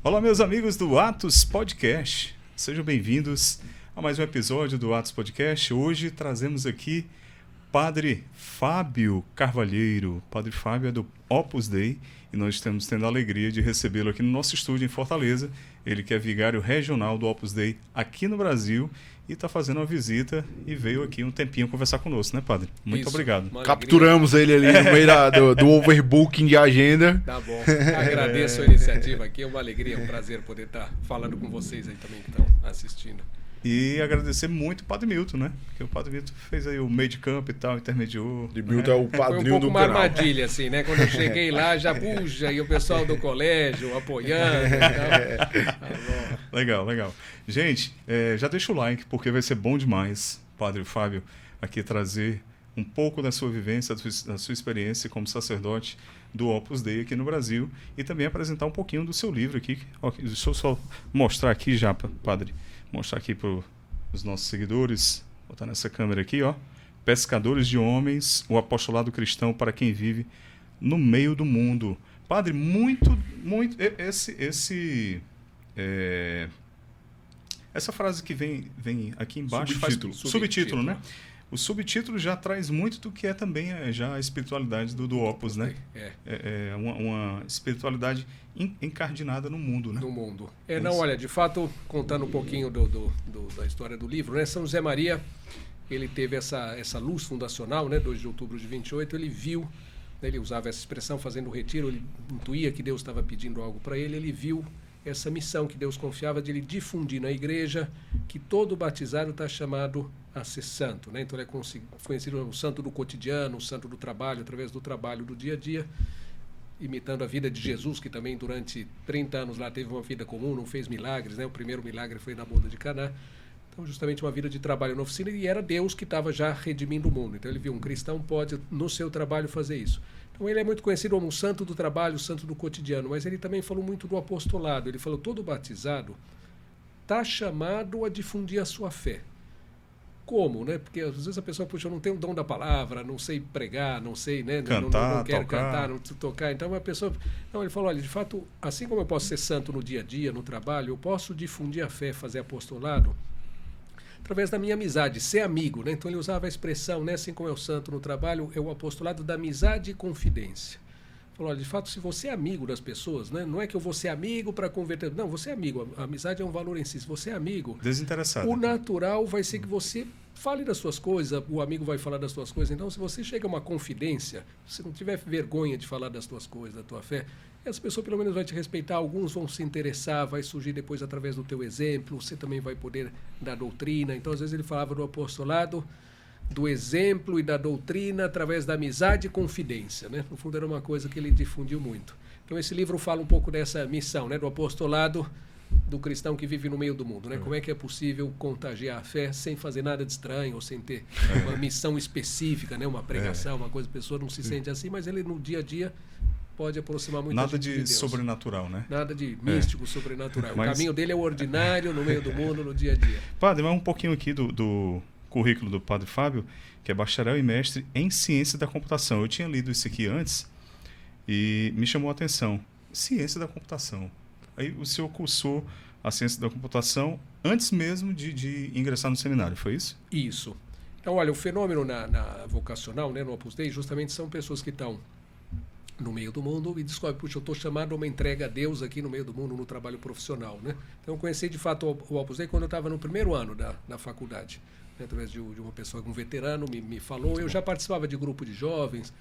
Olá, meus amigos do Atos Podcast. Sejam bem-vindos a mais um episódio do Atos Podcast. Hoje trazemos aqui Padre Fábio Carvalheiro. Padre Fábio é do Opus Dei e nós estamos tendo a alegria de recebê-lo aqui no nosso estúdio em Fortaleza. Ele que é vigário regional do Opus Dei aqui no Brasil e está fazendo uma visita e veio aqui um tempinho conversar conosco, né, Padre? Muito obrigado. Capturamos ele ali no meio do overbooking de agenda. Tá bom. Agradeço a iniciativa aqui. É uma alegria, um prazer poder estar falando com vocês aí também que estão assistindo. E agradecer muito o Padre Milton, né? Porque o Padre Milton fez aí o meio de campo e tal, intermediou. O Milton é o padrinho do canal. Foi um pouco uma armadilha, assim, né? Quando eu cheguei lá, já puxa, e o pessoal do colégio apoiando e tal. Tá bom. Legal, legal. Gente, já deixa o like, porque vai ser bom demais, Padre Fábio, aqui trazer um pouco da sua vivência, da sua experiência como sacerdote do Opus Dei aqui no Brasil e também apresentar um pouquinho do seu livro aqui. Deixa eu só mostrar aqui já, Padre. Mostrar aqui para os nossos seguidores, botar nessa câmera aqui, ó. Pescadores de Homens, o apostolado cristão para quem vive no meio do mundo. Padre, muito, essa frase que vem aqui embaixo subtítulo, né? O subtítulo já traz muito do que é também já a espiritualidade do Opus, né? É uma espiritualidade encardinada no mundo, né? No mundo. Olha, de fato, contando um pouquinho da história do livro, né? São José Maria, ele teve essa luz fundacional, né? 2 de outubro de 28, ele viu, né? Ele usava essa expressão, fazendo o retiro, ele intuía que Deus estava pedindo algo para ele viu essa missão que Deus confiava de ele difundir na igreja que todo batizado está chamado a ser santo, né? Então ele é conhecido como o santo do cotidiano, o santo do trabalho, através do trabalho do dia a dia, imitando a vida de Jesus, que também durante 30 anos lá teve uma vida comum, não fez milagres, né? O primeiro milagre foi na boda de Caná. Então justamente uma vida de trabalho na oficina, e era Deus que estava já redimindo o mundo. Então ele viu, um cristão pode no seu trabalho fazer isso. Então ele é muito conhecido como o santo do trabalho, o santo do cotidiano, mas ele também falou muito do apostolado. Ele falou, todo batizado está chamado a difundir a sua fé. Como, né? Porque às vezes a pessoa, puxa, eu não tenho o dom da palavra, não sei pregar, não sei, né? Não quero cantar, não tocar. Então a pessoa... Não, ele falou, olha, de fato, assim como eu posso ser santo no dia a dia, no trabalho, eu posso difundir a fé, fazer apostolado através da minha amizade, ser amigo, né? Então ele usava a expressão, né? Assim como é o santo no trabalho, é o apostolado da amizade e confidência. Falou, olha, de fato, se você é amigo das pessoas, né? Não é que eu vou ser amigo para converter, não, você é amigo, a amizade é um valor em si. Se você é amigo, desinteressado, o natural vai ser que você fale das suas coisas, o amigo vai falar das suas coisas. Então, se você chega a uma confidência, se não tiver vergonha de falar das tuas coisas, da tua fé, essa pessoa pelo menos vai te respeitar, alguns vão se interessar, vai surgir depois através do teu exemplo, você também vai poder dar doutrina. Então, às vezes ele falava do apostolado, do exemplo e da doutrina através da amizade e confidência, né? No fundo era uma coisa que ele difundiu muito. Então esse livro fala um pouco dessa missão, né? Do apostolado do cristão que vive no meio do mundo, né? Como é que é possível contagiar a fé sem fazer nada de estranho ou sem ter uma missão específica, né? Uma pregação, uma coisa, a pessoa não se sente assim, mas ele no dia a dia pode aproximar muita gente de Deus. Nada de sobrenatural, né? Nada de místico, sobrenatural. Mas... O caminho dele é o ordinário, no meio do mundo, no dia a dia. Padre, mas um pouquinho aqui do currículo do Padre Fábio, que é bacharel e mestre em ciência da computação. Eu tinha lido isso aqui antes e me chamou a atenção. Ciência da computação. Aí o senhor cursou a ciência da computação antes mesmo de ingressar no seminário, foi isso? Isso. Então, olha, o fenômeno na vocacional, né, no Opus Dei, justamente são pessoas que estão no meio do mundo e descobrem, puxa, eu estou chamado a uma entrega a Deus aqui no meio do mundo, no trabalho profissional, né? Então, eu conheci, de fato, o Opus Dei quando eu estava no primeiro ano da faculdade. Através de uma pessoa, um veterano, me falou. Eu já participava de grupo de jovens,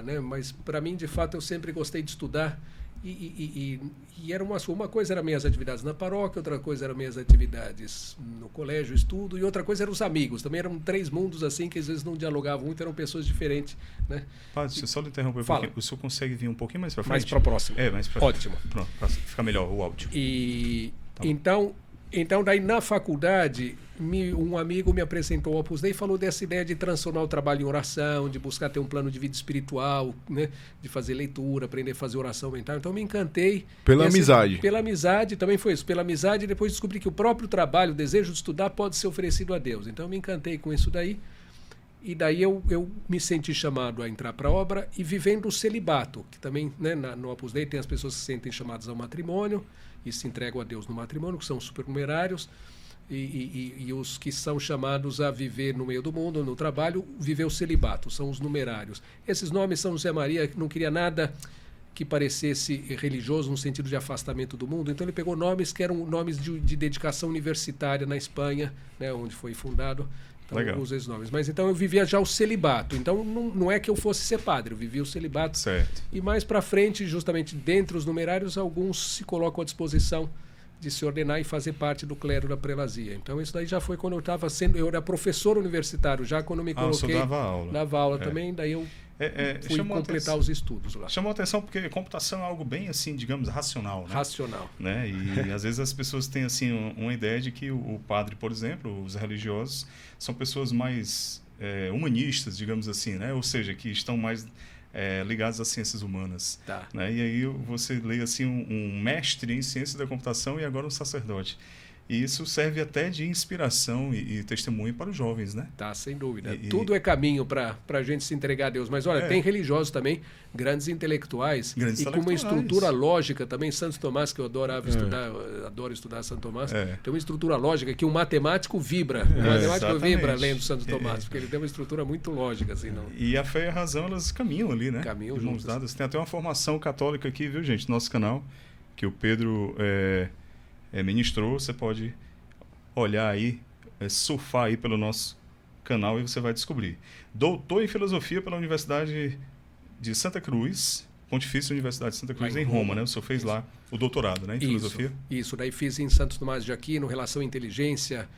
né? Mas para mim, de fato, eu sempre gostei de estudar e era uma coisa eram minhas atividades na paróquia, outra coisa eram minhas atividades no colégio, estudo, e outra coisa eram os amigos. Também eram 3 mundos assim que às vezes não dialogavam muito, eram pessoas diferentes, né? Padre, se eu só lhe interromper um pouquinho, o senhor consegue vir um pouquinho mais para frente? Mais para o próximo. Mais para Ótimo. Pronto, para ficar melhor o áudio. Tá. Então, daí na faculdade, um amigo me apresentou o Opus Dei e falou dessa ideia de transformar o trabalho em oração, de buscar ter um plano de vida espiritual, né? De fazer leitura, aprender a fazer oração mental. Então, me encantei. Pela amizade. Pela amizade, também foi isso. Pela amizade, e depois descobri que o próprio trabalho, o desejo de estudar, pode ser oferecido a Deus. Então, me encantei com isso daí. E daí eu me senti chamado a entrar para a obra e vivendo o celibato, que também, né, no Opus Dei tem as pessoas que se sentem chamadas ao matrimônio e se entregam a Deus no matrimônio, que são supernumerários, e os que são chamados a viver no meio do mundo, no trabalho, viver o celibato, são os numerários. Esses nomes, São José Maria não queria nada que parecesse religioso no sentido de afastamento do mundo, então ele pegou nomes que eram nomes de dedicação universitária na Espanha, né, onde foi fundado. Então eu usei esses nomes. Mas então eu vivia já o celibato. Então não é que eu fosse ser padre, eu vivia o celibato. Certo. E mais para frente, justamente dentre os numerários, alguns se colocam à disposição de se ordenar e fazer parte do clero da prelazia. Então isso daí já foi quando eu era professor universitário, já quando me coloquei. Dava aula também, daí eu fui completar os estudos lá. Chamou a atenção porque computação é algo bem, assim, digamos, racional. Né? Racional. Né? E às vezes as pessoas têm assim uma ideia de que o padre, por exemplo, os religiosos, são pessoas mais humanistas, digamos assim, né? Ou seja, que estão mais ligados às ciências humanas. Tá. Né? E aí você lê assim, um mestre em ciência da computação e agora um sacerdote. E isso serve até de inspiração e testemunho para os jovens, né? Tá, sem dúvida. Tudo é caminho para a gente se entregar a Deus. Mas olha, tem religiosos também, grandes intelectuais, com uma estrutura lógica também. Santo Tomás, que eu adoro estudar Santo Tomás, tem uma estrutura lógica que um matemático vibra. O matemático vibra lendo Santo Tomás, porque ele tem uma estrutura muito lógica. Assim, não... E a fé e a razão, elas caminham ali, né? Caminham juntos. Dadas. Tem até uma formação católica aqui, viu, gente? No nosso canal, que o Pedro... ministrou, você pode olhar aí, surfar aí pelo nosso canal e você vai descobrir. Doutor em Filosofia pela Universidade de Santa Cruz, Pontifícia Universidade de Santa Cruz, em Roma, né? O senhor fez lá o doutorado, né? Em Filosofia? Isso, daí fiz em Santo Tomás de Aquino, relação à inteligência,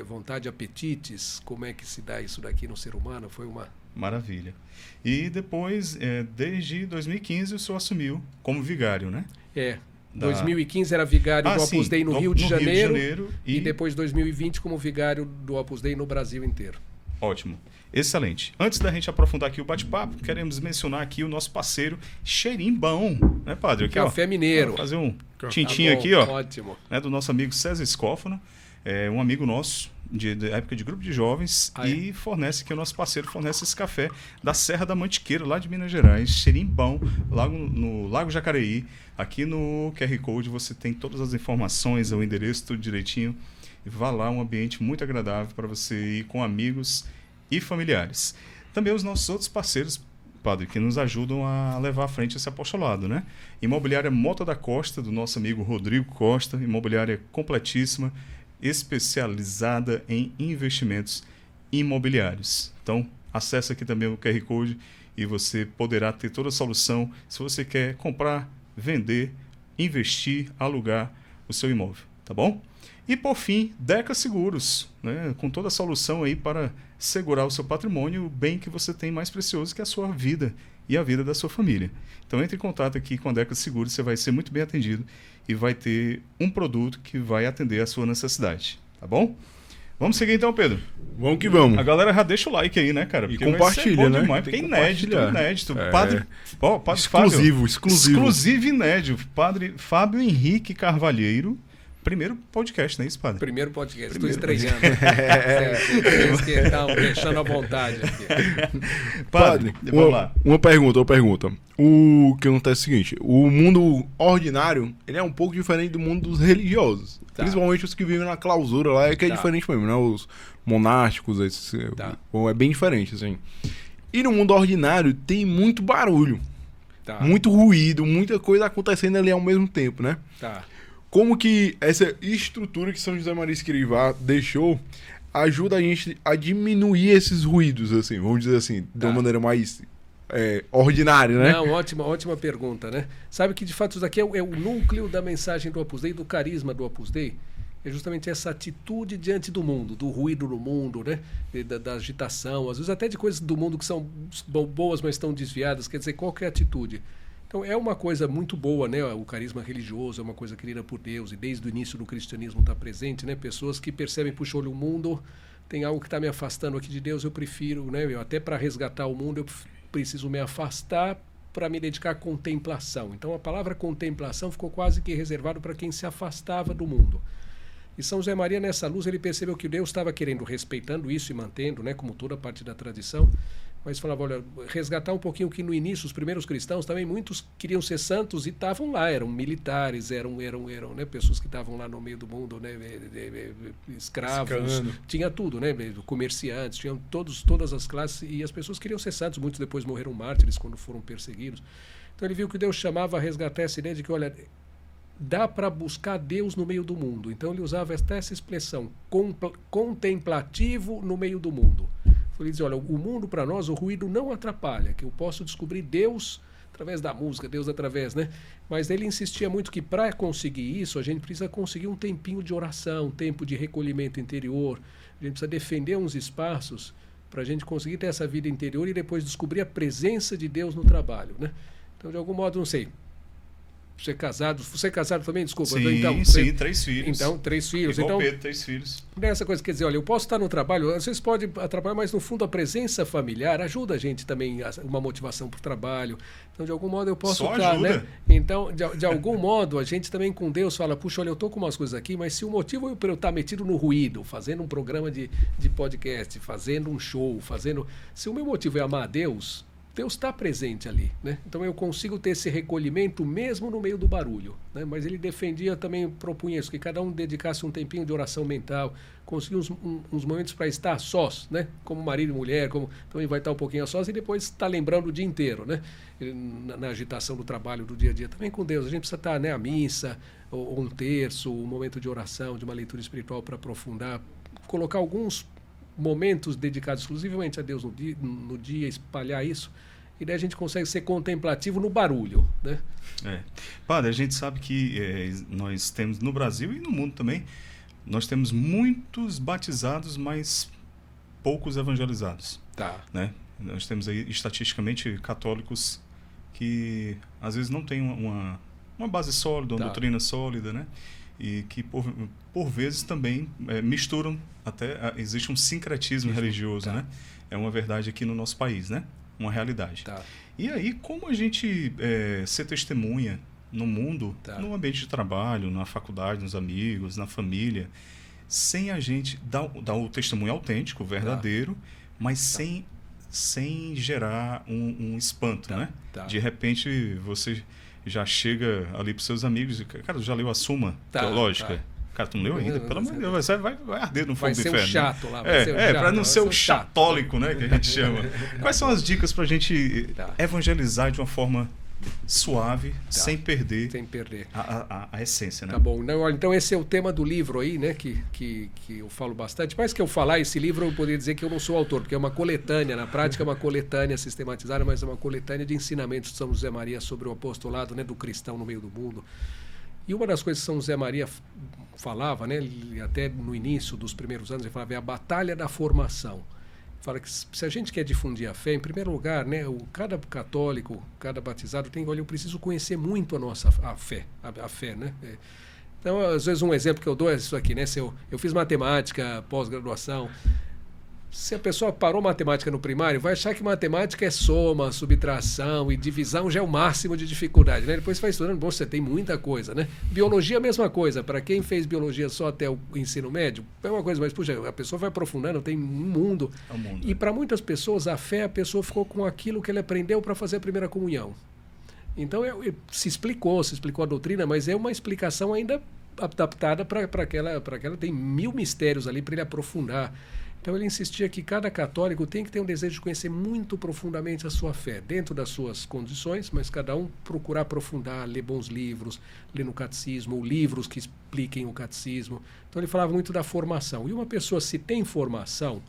vontade, apetites, como é que se dá isso daqui no ser humano, foi uma... Maravilha. E depois, desde 2015, o senhor assumiu como vigário, né? 2015 era vigário do Opus Dei no Rio de Janeiro e depois 2020 como vigário do Opus Dei no Brasil inteiro. Ótimo. Excelente. Antes da gente aprofundar aqui o bate-papo, queremos mencionar aqui o nosso parceiro Xerimbão, né, padre? Aqui, Café Mineiro. Vou fazer um tintinho aqui, ó. Ótimo. Né, do nosso amigo César Escófano, um amigo nosso, da época de grupo de jovens, e fornece aqui, o nosso parceiro fornece esse café da Serra da Mantiqueira, lá de Minas Gerais, Xerimbão, no Lago Jacareí. Aqui no QR Code você tem todas as informações, o endereço, tudo direitinho. E vá lá, um ambiente muito agradável para você ir com amigos e familiares. Também os nossos outros parceiros, padre, que nos ajudam a levar à frente esse apostolado, né? Imobiliária Mota da Costa, do nosso amigo Rodrigo Costa, imobiliária completíssima, especializada em investimentos imobiliários. Então, acesse aqui também o QR Code e você poderá ter toda a solução se você quer comprar, vender, investir, alugar o seu imóvel, tá bom? E por fim, Deca Seguros, né? Com toda a solução aí para segurar o seu patrimônio, o bem que você tem mais precioso, que é a sua vida e a vida da sua família. Então entre em contato aqui com a Deca Seguros, você vai ser muito bem atendido e vai ter um produto que vai atender a sua necessidade, tá bom? Vamos seguir então, Pedro? Vamos que vamos. A galera já deixa o like aí, né, cara? Porque e compartilha, né? Demais, porque é inédito. Padre exclusivo. Exclusivo inédito. Padre Fábio Henrique Carvalheiro. Primeiro podcast, não é isso, padre? Primeiro podcast. Estou estreando. Vocês que estão deixando à vontade aqui. Padre, vamos lá. Uma pergunta. O que acontece é o seguinte: o mundo ordinário ele é um pouco diferente do mundo dos religiosos. Tá. Principalmente os que vivem na clausura lá, que é diferente mesmo, né? Os monásticos, é bem diferente, assim. E no mundo ordinário tem muito barulho, muito ruído, muita coisa acontecendo ali ao mesmo tempo, né? Tá. Como que essa estrutura que São José Maria Escrivá deixou ajuda a gente a diminuir esses ruídos, assim, vamos dizer assim, de uma maneira mais ordinária, né? Não, ótima pergunta, né? Sabe que, de fato, isso daqui é o núcleo da mensagem do Opus Dei, do carisma do Opus Dei, é justamente essa atitude diante do mundo, do ruído no mundo, né? Da agitação, às vezes até de coisas do mundo que são boas, mas estão desviadas, quer dizer, qual que é a atitude? Então é uma coisa muito boa, né? O carisma religioso é uma coisa querida por Deus e desde o início do cristianismo está presente, né? Pessoas que percebem, puxa, olha, o mundo tem algo que está me afastando aqui de Deus, eu prefiro, né? Até para resgatar o mundo eu preciso me afastar para me dedicar à contemplação. Então a palavra contemplação ficou quase que reservado para quem se afastava do mundo. E São José Maria, nessa luz, ele percebeu que Deus estava querendo, respeitando isso e mantendo, né, como toda parte da tradição, mas falava, olha, resgatar um pouquinho que no início os primeiros cristãos também muitos queriam ser santos e estavam lá, eram militares, eram né, pessoas que estavam lá no meio do mundo, né, escravos, tinha tudo, né, comerciantes, tinham todas as classes e as pessoas queriam ser santos, muitos depois morreram mártires quando foram perseguidos. Então ele viu que Deus chamava a resgatar essa ideia de que, olha, dá para buscar Deus no meio do mundo. Então ele usava até essa expressão, contemplativo no meio do mundo. Ele diz, olha, o mundo para nós, o ruído não atrapalha, que eu posso descobrir Deus através da música, Deus através, né? Mas ele insistia muito que para conseguir isso, a gente precisa conseguir um tempinho de oração, um tempo de recolhimento interior, a gente precisa defender uns espaços para a gente conseguir ter essa vida interior e depois descobrir a presença de Deus no trabalho, né? Então, de algum modo, não sei, você é casado também? Desculpa. Sim, então, sim, 3 filhos. Então, 3 filhos. Igual então, Pedro, 3 filhos. Nessa coisa, quer dizer, olha, eu posso estar no trabalho, às vezes pode atrapalhar, mas no fundo a presença familiar ajuda a gente também, uma motivação para o trabalho. Então, de algum modo, eu posso Só estar, ajuda. né? Então, de algum modo, a gente também com Deus fala, puxa, olha, eu estou com umas coisas aqui, mas se o motivo é para eu estar metido no ruído, fazendo um programa de podcast, fazendo um show, se o meu motivo é amar a Deus, Deus está presente ali, né? Então eu consigo ter esse recolhimento mesmo no meio do barulho, né? Mas ele defendia também, propunha isso, que cada um dedicasse um tempinho de oração mental, conseguir uns momentos para estar sós, né? Como marido e mulher, como também vai estar um pouquinho a sós e depois estar lembrando o dia inteiro, né? Na agitação do trabalho, do dia a dia, também com Deus. A gente precisa estar, né? A missa, ou um terço, um momento de oração, de uma leitura espiritual para aprofundar, colocar alguns momentos dedicados exclusivamente a Deus no dia, espalhar isso, e daí a gente consegue ser contemplativo no barulho, né? Padre, a gente sabe que nós temos no Brasil e no mundo também, nós temos muitos batizados, mas poucos evangelizados. Tá. Né? Nós temos aí, estatisticamente, católicos que às vezes não têm uma base sólida, uma doutrina sólida, né? E que por vezes também misturam, até existe um sincretismo religioso, né? É uma verdade aqui no nosso país, né? Uma realidade. Tá. E aí, como a gente ser testemunha no mundo, no ambiente de trabalho, na faculdade, nos amigos, na família, sem a gente dar o testemunho autêntico, verdadeiro, mas sem gerar um espanto, né? De repente, você já chega ali para os seus amigos e, cara, já leu a Suma Teológica? Cara, tu não leu ainda? Pelo amor de Deus, vai arder no fogo do inferno. Vai ser um chato lá. Para não ser o chatólico, né, que a gente chama. Quais são as dicas para a gente evangelizar de uma forma suave, sem perder a essência, né? Tá bom. Então esse é o tema do livro aí, né, que eu falo bastante. Mais que eu falar esse livro, eu poderia dizer que eu não sou autor, porque é uma coletânea, na prática é uma coletânea sistematizada, mas é uma coletânea de ensinamentos de São José Maria sobre o apostolado, né, do cristão no meio do mundo. E uma das coisas que São José Maria falava, né, até no início dos primeiros anos, ele falava, é a batalha da formação. Fala que se a gente quer difundir a fé, em primeiro lugar, né, cada católico, cada batizado tem, olha, eu preciso conhecer muito a fé, né? Então, às vezes um exemplo que eu dou é isso aqui, né? Se eu fiz matemática, pós-graduação, se a pessoa parou matemática no primário, vai achar que matemática é soma, subtração e divisão já é o máximo de dificuldade, né? Depois você vai estudando, bom, você tem muita coisa, né? Biologia é a mesma coisa. Para quem fez biologia só até o ensino médio, é uma coisa, mas, puxa, a pessoa vai aprofundando, tem um mundo. E para muitas pessoas, a fé, a pessoa ficou com aquilo que ele aprendeu para fazer a primeira comunhão. Então, se explicou a doutrina, mas é uma explicação ainda adaptada para aquela, tem 1000 mistérios ali para ele aprofundar. Então ele insistia que cada católico tem que ter um desejo de conhecer muito profundamente a sua fé, dentro das suas condições, mas cada um procurar aprofundar, ler bons livros, ler no catecismo, ou livros que expliquem o catecismo. Então ele falava muito da formação. E uma pessoa, se tem formação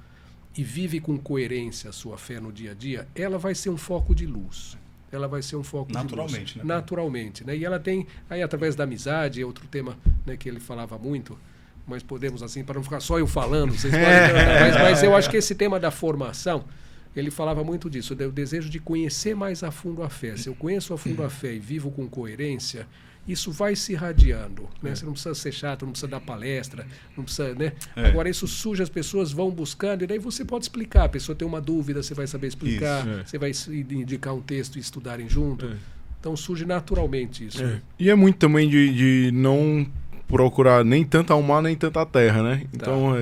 e vive com coerência a sua fé no dia a dia, ela vai ser um foco de luz. Ela vai ser um foco naturalmente, de luz. Né? Naturalmente. Né? E ela tem, aí através da amizade, é outro tema, né, que ele falava muito, mas podemos, assim, para não ficar só eu falando, vocês podem, mas eu acho que esse tema da formação, ele falava muito disso, o desejo de conhecer mais a fundo a fé. Se eu conheço a fundo a fé e vivo com coerência, isso vai se irradiando, né? Você não precisa ser chato, não precisa dar palestra, não precisa, né? Agora isso surge, as pessoas vão buscando e daí você pode explicar, a pessoa tem uma dúvida, você vai saber explicar, você vai indicar um texto e estudarem junto. Então surge naturalmente isso. E é muito também de não procurar nem tanto ao mar, nem tanto à terra, né? Então,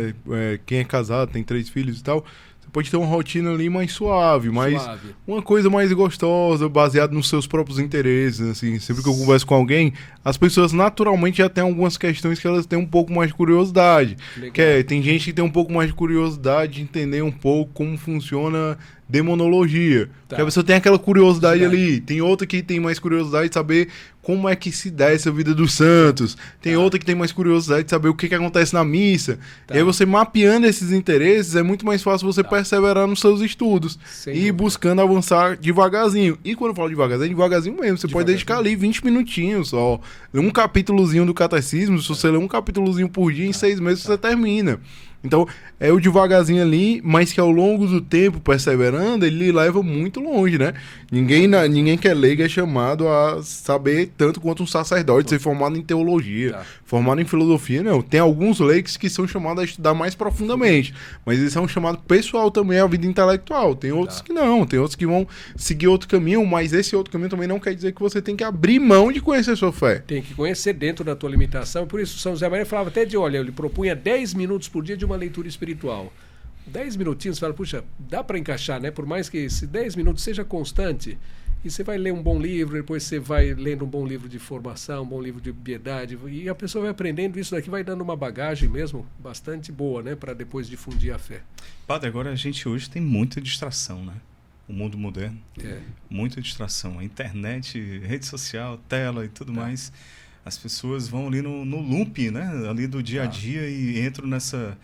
quem é casado, tem 3 filhos e tal, você pode ter uma rotina ali mais suave, uma coisa mais gostosa, baseada nos seus próprios interesses, assim. Sempre que eu converso com alguém, as pessoas naturalmente já têm algumas questões que elas têm um pouco mais de curiosidade. Tem gente que tem um pouco mais de curiosidade de entender um pouco como funciona demonologia. Porque a pessoa tem aquela curiosidade ali. Tem outra que tem mais curiosidade de saber como é que se dá essa vida dos santos. Tem outra que tem mais curiosidade de saber o que acontece na missa. E aí você mapeando esses interesses, é muito mais fácil você perseverar nos seus estudos. E ir buscando avançar devagarzinho. E quando eu falo devagarzinho, é devagarzinho mesmo. Você pode dedicar ali 20 minutinhos só. Um capítulozinho do catecismo, se você ler um capítulozinho por dia, em 6 meses você termina. Então, é o devagarzinho ali, mas que ao longo do tempo, perseverando, ele leva muito longe, né? Ninguém que é leigo é chamado a saber tanto quanto um sacerdote, ser formado em teologia, formado em filosofia, não. Tem alguns leigos que são chamados a estudar mais profundamente, mas eles são chamados pessoal também à vida intelectual. Tem outros que não, tem outros que vão seguir outro caminho, mas esse outro caminho também não quer dizer que você tem que abrir mão de conhecer a sua fé. Tem que conhecer dentro da tua limitação, por isso São José Maria falava até ele propunha 10 minutos por dia de uma leitura espiritual. 10 minutinhos, você fala, puxa, dá para encaixar, né? Por mais que esse 10 minutos seja constante, e você vai ler um bom livro, depois você vai lendo um bom livro de formação, um bom livro de piedade, e a pessoa vai aprendendo isso daqui, vai dando uma bagagem mesmo bastante boa, né? Para depois difundir a fé. Padre, agora a gente hoje tem muita distração, né? O mundo moderno, muita distração. A internet, rede social, tela e tudo mais. As pessoas vão ali no loop, né? Ali do dia a dia e entram nessa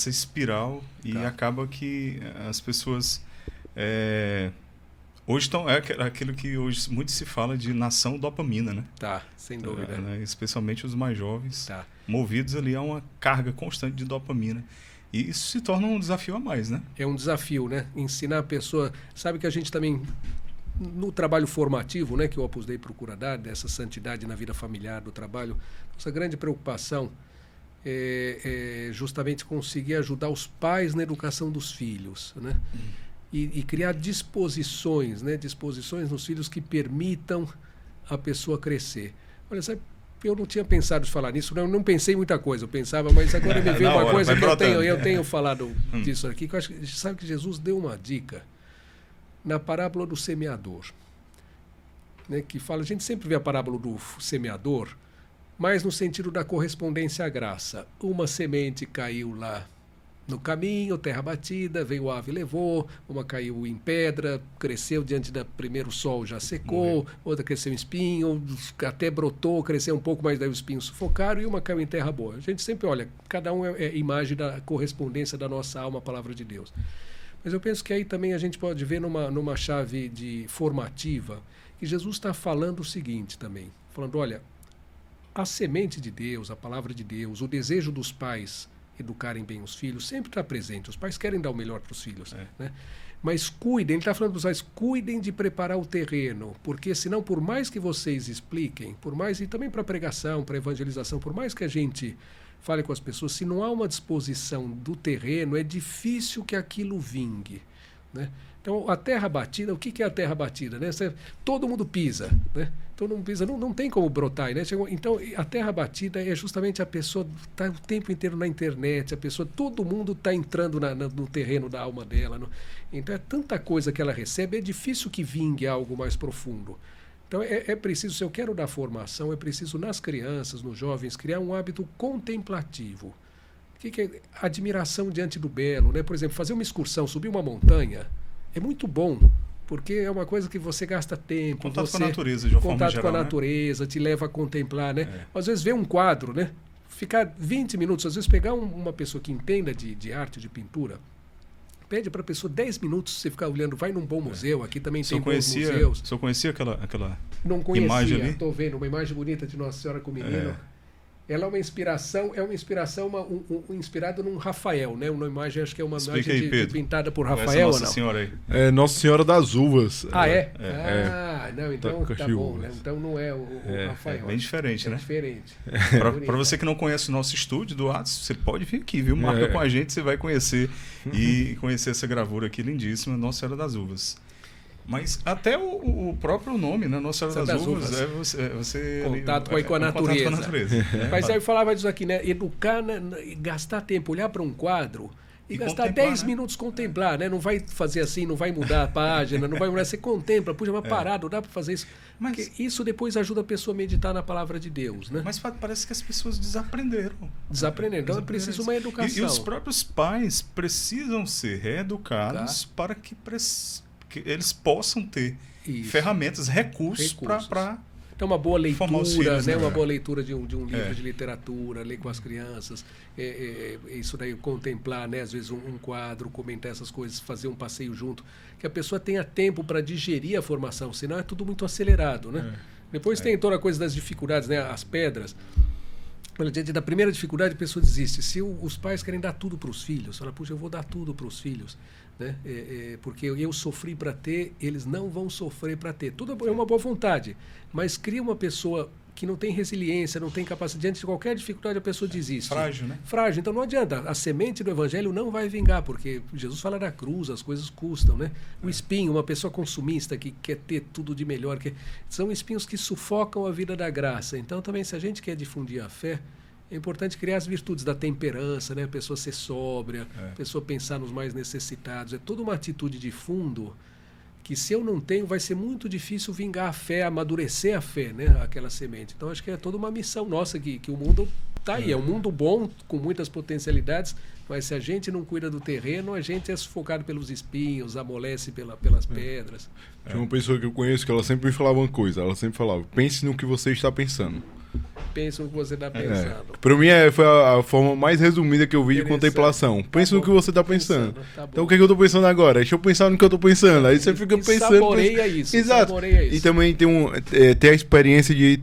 espiral e acaba que as pessoas hoje estão aquilo que hoje muito se fala de nação dopamina, né? Sem dúvida. Especialmente os mais jovens, movidos ali a uma carga constante de dopamina. E isso se torna um desafio a mais, né? É um desafio, né? Ensinar a pessoa... Sabe que a gente também, no trabalho formativo, né, que o Opus Dei procura dar, dessa santidade na vida familiar, do trabalho, nossa grande preocupação é justamente conseguir ajudar os pais na educação dos filhos, né? E criar disposições, né? Disposições nos filhos que permitam a pessoa crescer. Olha, sabe, eu não tinha pensado em falar nisso, não pensei em muita coisa, eu pensava, mas agora me veio uma coisa que eu tenho falado disso aqui, que eu acho que, sabe que Jesus deu uma dica na parábola do semeador, né, que fala, a gente sempre vê a parábola do semeador, mas no sentido da correspondência à graça. Uma semente caiu lá no caminho, terra batida, veio a ave e levou, uma caiu em pedra, cresceu diante do primeiro sol, já secou, outra cresceu em espinho, até brotou, cresceu um pouco, mas daí os espinhos sufocaram, e uma caiu em terra boa. A gente sempre olha, cada um é imagem da correspondência da nossa alma à palavra de Deus. Mas eu penso que aí também a gente pode ver numa chave formativa, que Jesus está falando o seguinte também, falando, olha, a semente de Deus, a palavra de Deus, o desejo dos pais educarem bem os filhos, sempre está presente. Os pais querem dar o melhor para os filhos. Né? Mas cuidem, ele está falando para os pais, cuidem de preparar o terreno, porque senão, por mais que vocês expliquem, por mais, e também para pregação, para evangelização, por mais que a gente fale com as pessoas, se não há uma disposição do terreno, é difícil que aquilo vingue, né? Então, a terra batida, o que é a terra batida? Né? Todo mundo pisa, né? Todo mundo pisa, não tem como brotar, né? Então, a terra batida é justamente a pessoa está o tempo inteiro na internet, todo mundo está entrando no terreno da alma dela. Então, é tanta coisa que ela recebe, é difícil que vingue algo mais profundo. Então, é preciso, se eu quero dar formação, é preciso nas crianças, nos jovens, criar um hábito contemplativo. O que é admiração diante do belo, né? Por exemplo, fazer uma excursão, subir uma montanha, é muito bom, porque é uma coisa que você gasta tempo. Contato com a natureza, de uma forma geral. Contato com a natureza, te leva a contemplar, né? Às vezes ver um quadro, né? Ficar 20 minutos, às vezes pegar uma pessoa que entenda de arte, de pintura, pede para a pessoa 10 minutos, você ficar olhando, vai num bom museu, aqui também tem bons museus. O senhor conhecia aquela não conhecia, imagem ali? Estou vendo uma imagem bonita de Nossa Senhora com o menino. Ela é uma inspiração inspirada num Rafael, né? Uma imagem, acho que é uma imagem pintada por Rafael, Nossa Senhora aí. É Nossa Senhora das Uvas. Não, então tá bom, né? Então não é o Rafael. É bem diferente, né? Diferente. Para você que não conhece o nosso estúdio do Atos, você pode vir aqui, viu? Marca com a gente, você vai conhecer e conhecer essa gravura aqui lindíssima, Nossa Senhora das Uvas. Mas até o próprio nome, né? Nossa Senhora das Uvas, você contato com a natureza. Mas aí eu falava disso aqui, né? Educar, né? Gastar tempo, olhar para um quadro e gastar 10 minutos contemplar, né? Não vai fazer assim, não vai mudar a página, não vai mudar, você contempla, puxa, mas parado, dá para fazer isso. Mas isso depois ajuda a pessoa a meditar na palavra de Deus, né? Mas parece que as pessoas desaprenderam. Então é preciso uma educação. E os próprios pais precisam ser reeducados para que eles possam ter ferramentas, recursos. Para então, uma boa leitura, filhos, né? Uma boa leitura de um livro de literatura, ler com as crianças, isso daí, contemplar, né? Às vezes um quadro, comentar essas coisas, fazer um passeio junto, que a pessoa tenha tempo para digerir a formação, senão é tudo muito acelerado, né? Depois tem toda a coisa das dificuldades, né? As pedras. Diante da primeira dificuldade, a pessoa desiste. Se os pais querem dar tudo para os filhos, fala, puxa, eu vou dar tudo para os filhos, né? Porque eu sofri para ter, eles não vão sofrer para ter. Tudo é uma boa vontade, mas cria uma pessoa que não tem resiliência, não tem capacidade. Diante de qualquer dificuldade, a pessoa desiste. Frágil, né? Frágil. Então não adianta. A semente do evangelho não vai vingar, porque Jesus fala da cruz, as coisas custam, né? O espinho, uma pessoa consumista que quer ter tudo de melhor, são espinhos que sufocam a vida da graça. Então também, se a gente quer difundir a fé, é importante criar as virtudes da temperança, né? A pessoa ser sóbria, a pessoa pensar nos mais necessitados. É toda uma atitude de fundo que, se eu não tenho, vai ser muito difícil vingar a fé, amadurecer a fé, né? Aquela semente. Então, acho que é toda uma missão nossa que o mundo está aí. É um mundo bom, com muitas potencialidades, mas se a gente não cuida do terreno, a gente é sufocado pelos espinhos, amolece pelas pedras. Tinha uma pessoa que eu conheço que ela sempre me falava uma coisa. Ela sempre falava, pense no que você está pensando. Pensa no que você está pensando. Para mim, foi a forma mais resumida que eu vi de contemplação. Pense no que você está pensando. Então, o que eu estou pensando agora? Deixa eu pensar no que eu estou pensando. Aí você fica pensando. Saboreia isso. Exato. Saboreia isso. E também tem a experiência de...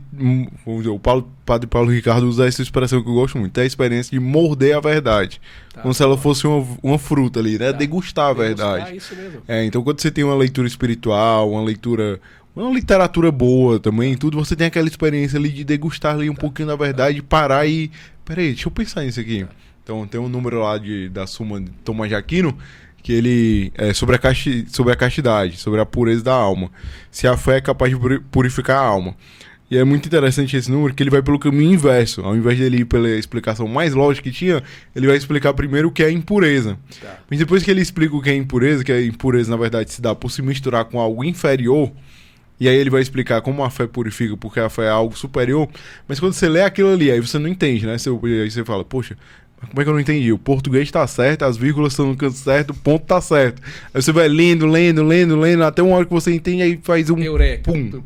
Vamos dizer, Padre Paulo Ricardo usa essa expressão que eu gosto muito. Tem a experiência de morder a verdade. Como se ela fosse uma fruta ali, né? Degustar a verdade. Isso mesmo. Então, quando você tem uma leitura espiritual, uma literatura boa também, tudo, você tem aquela experiência ali de degustar ali um pouquinho da verdade, parar e... Peraí, deixa eu pensar nisso aqui. Então, tem um número lá da Suma de Tomás de Aquino, que ele é sobre a castidade, sobre a pureza da alma. Se a fé é capaz de purificar a alma. E é muito interessante esse número, que ele vai pelo caminho inverso. Ao invés de ele ir pela explicação mais lógica que tinha, ele vai explicar primeiro o que é impureza. Mas depois que ele explica o que é impureza, na verdade se dá por se misturar com algo inferior, e aí ele vai explicar como a fé purifica, porque a fé é algo superior. Mas quando você lê aquilo ali, aí você não entende, né? Aí você fala, poxa, como é que eu não entendi? O português está certo, as vírgulas estão no canto certo, o ponto está certo. Aí você vai lendo, até uma hora que você entende, aí faz um Eureka. Pum.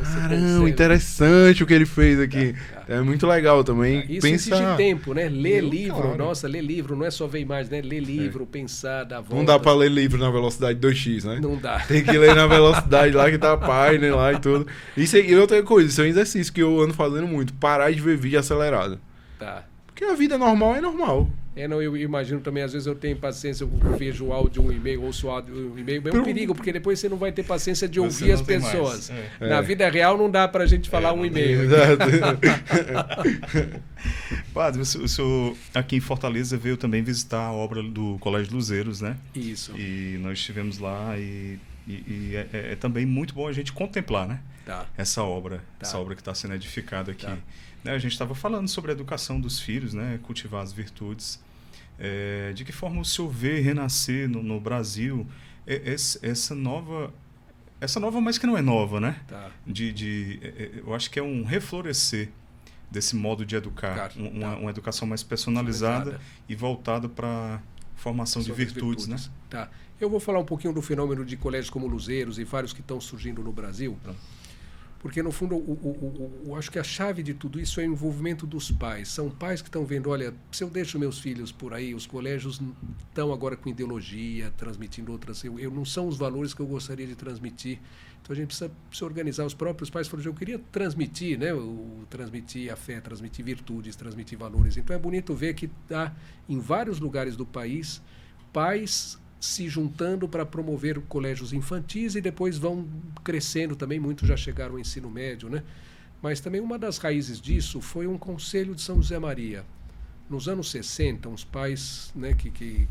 Caramba, interessante o que ele fez aqui. É muito legal também. Isso exige tempo, né? Ler livro, ler livro, não é só ver imagens, né? Ler livro, pensar, dar volta. Não dá pra ler livro na velocidade 2x, né? Não dá. Tem que ler na velocidade lá que tá a página lá e tudo. E outra coisa, isso é um exercício que eu ando fazendo muito. Parar de ver vídeo acelerado. Tá. Porque a vida normal é normal. Eu imagino também, às vezes eu tenho paciência, eu vejo o áudio um e-mail, ouço o áudio um e-mail, é um perigo, porque depois você não vai ter paciência de ouvir as pessoas. Na vida real não dá pra gente falar um e-mail. Padre, o senhor aqui em Fortaleza veio também visitar a obra do Colégio Luzeiros, né? Isso. E nós estivemos lá e é também muito bom a gente contemplar, né? Essa obra que está sendo edificada aqui. Né? A gente estava falando sobre a educação dos filhos, né? Cultivar as virtudes. De que forma o senhor vê renascer no Brasil essa nova, mas que não é nova, né? Eu acho que é um reflorescer desse modo de educar, uma educação mais personalizada e voltada para formação de virtudes, né? Eu vou falar um pouquinho do fenômeno de colégios como Luzeiros e vários que estão surgindo no Brasil. Porque, no fundo, eu acho que a chave de tudo isso é o envolvimento dos pais. São pais que estão vendo, olha, se eu deixo meus filhos por aí, os colégios estão agora com ideologia, transmitindo outras... não são os valores que eu gostaria de transmitir. Então, a gente precisa se organizar. Os próprios pais falaram, eu queria transmitir, né? Transmitir a fé, transmitir virtudes, transmitir valores. Então, é bonito ver que há, em vários lugares do país, pais se juntando para promover colégios infantis e depois vão crescendo também, muitos já chegaram ao ensino médio, né? Mas também uma das raízes disso foi um conselho de São José Maria. nos anos 60, uns pais, né,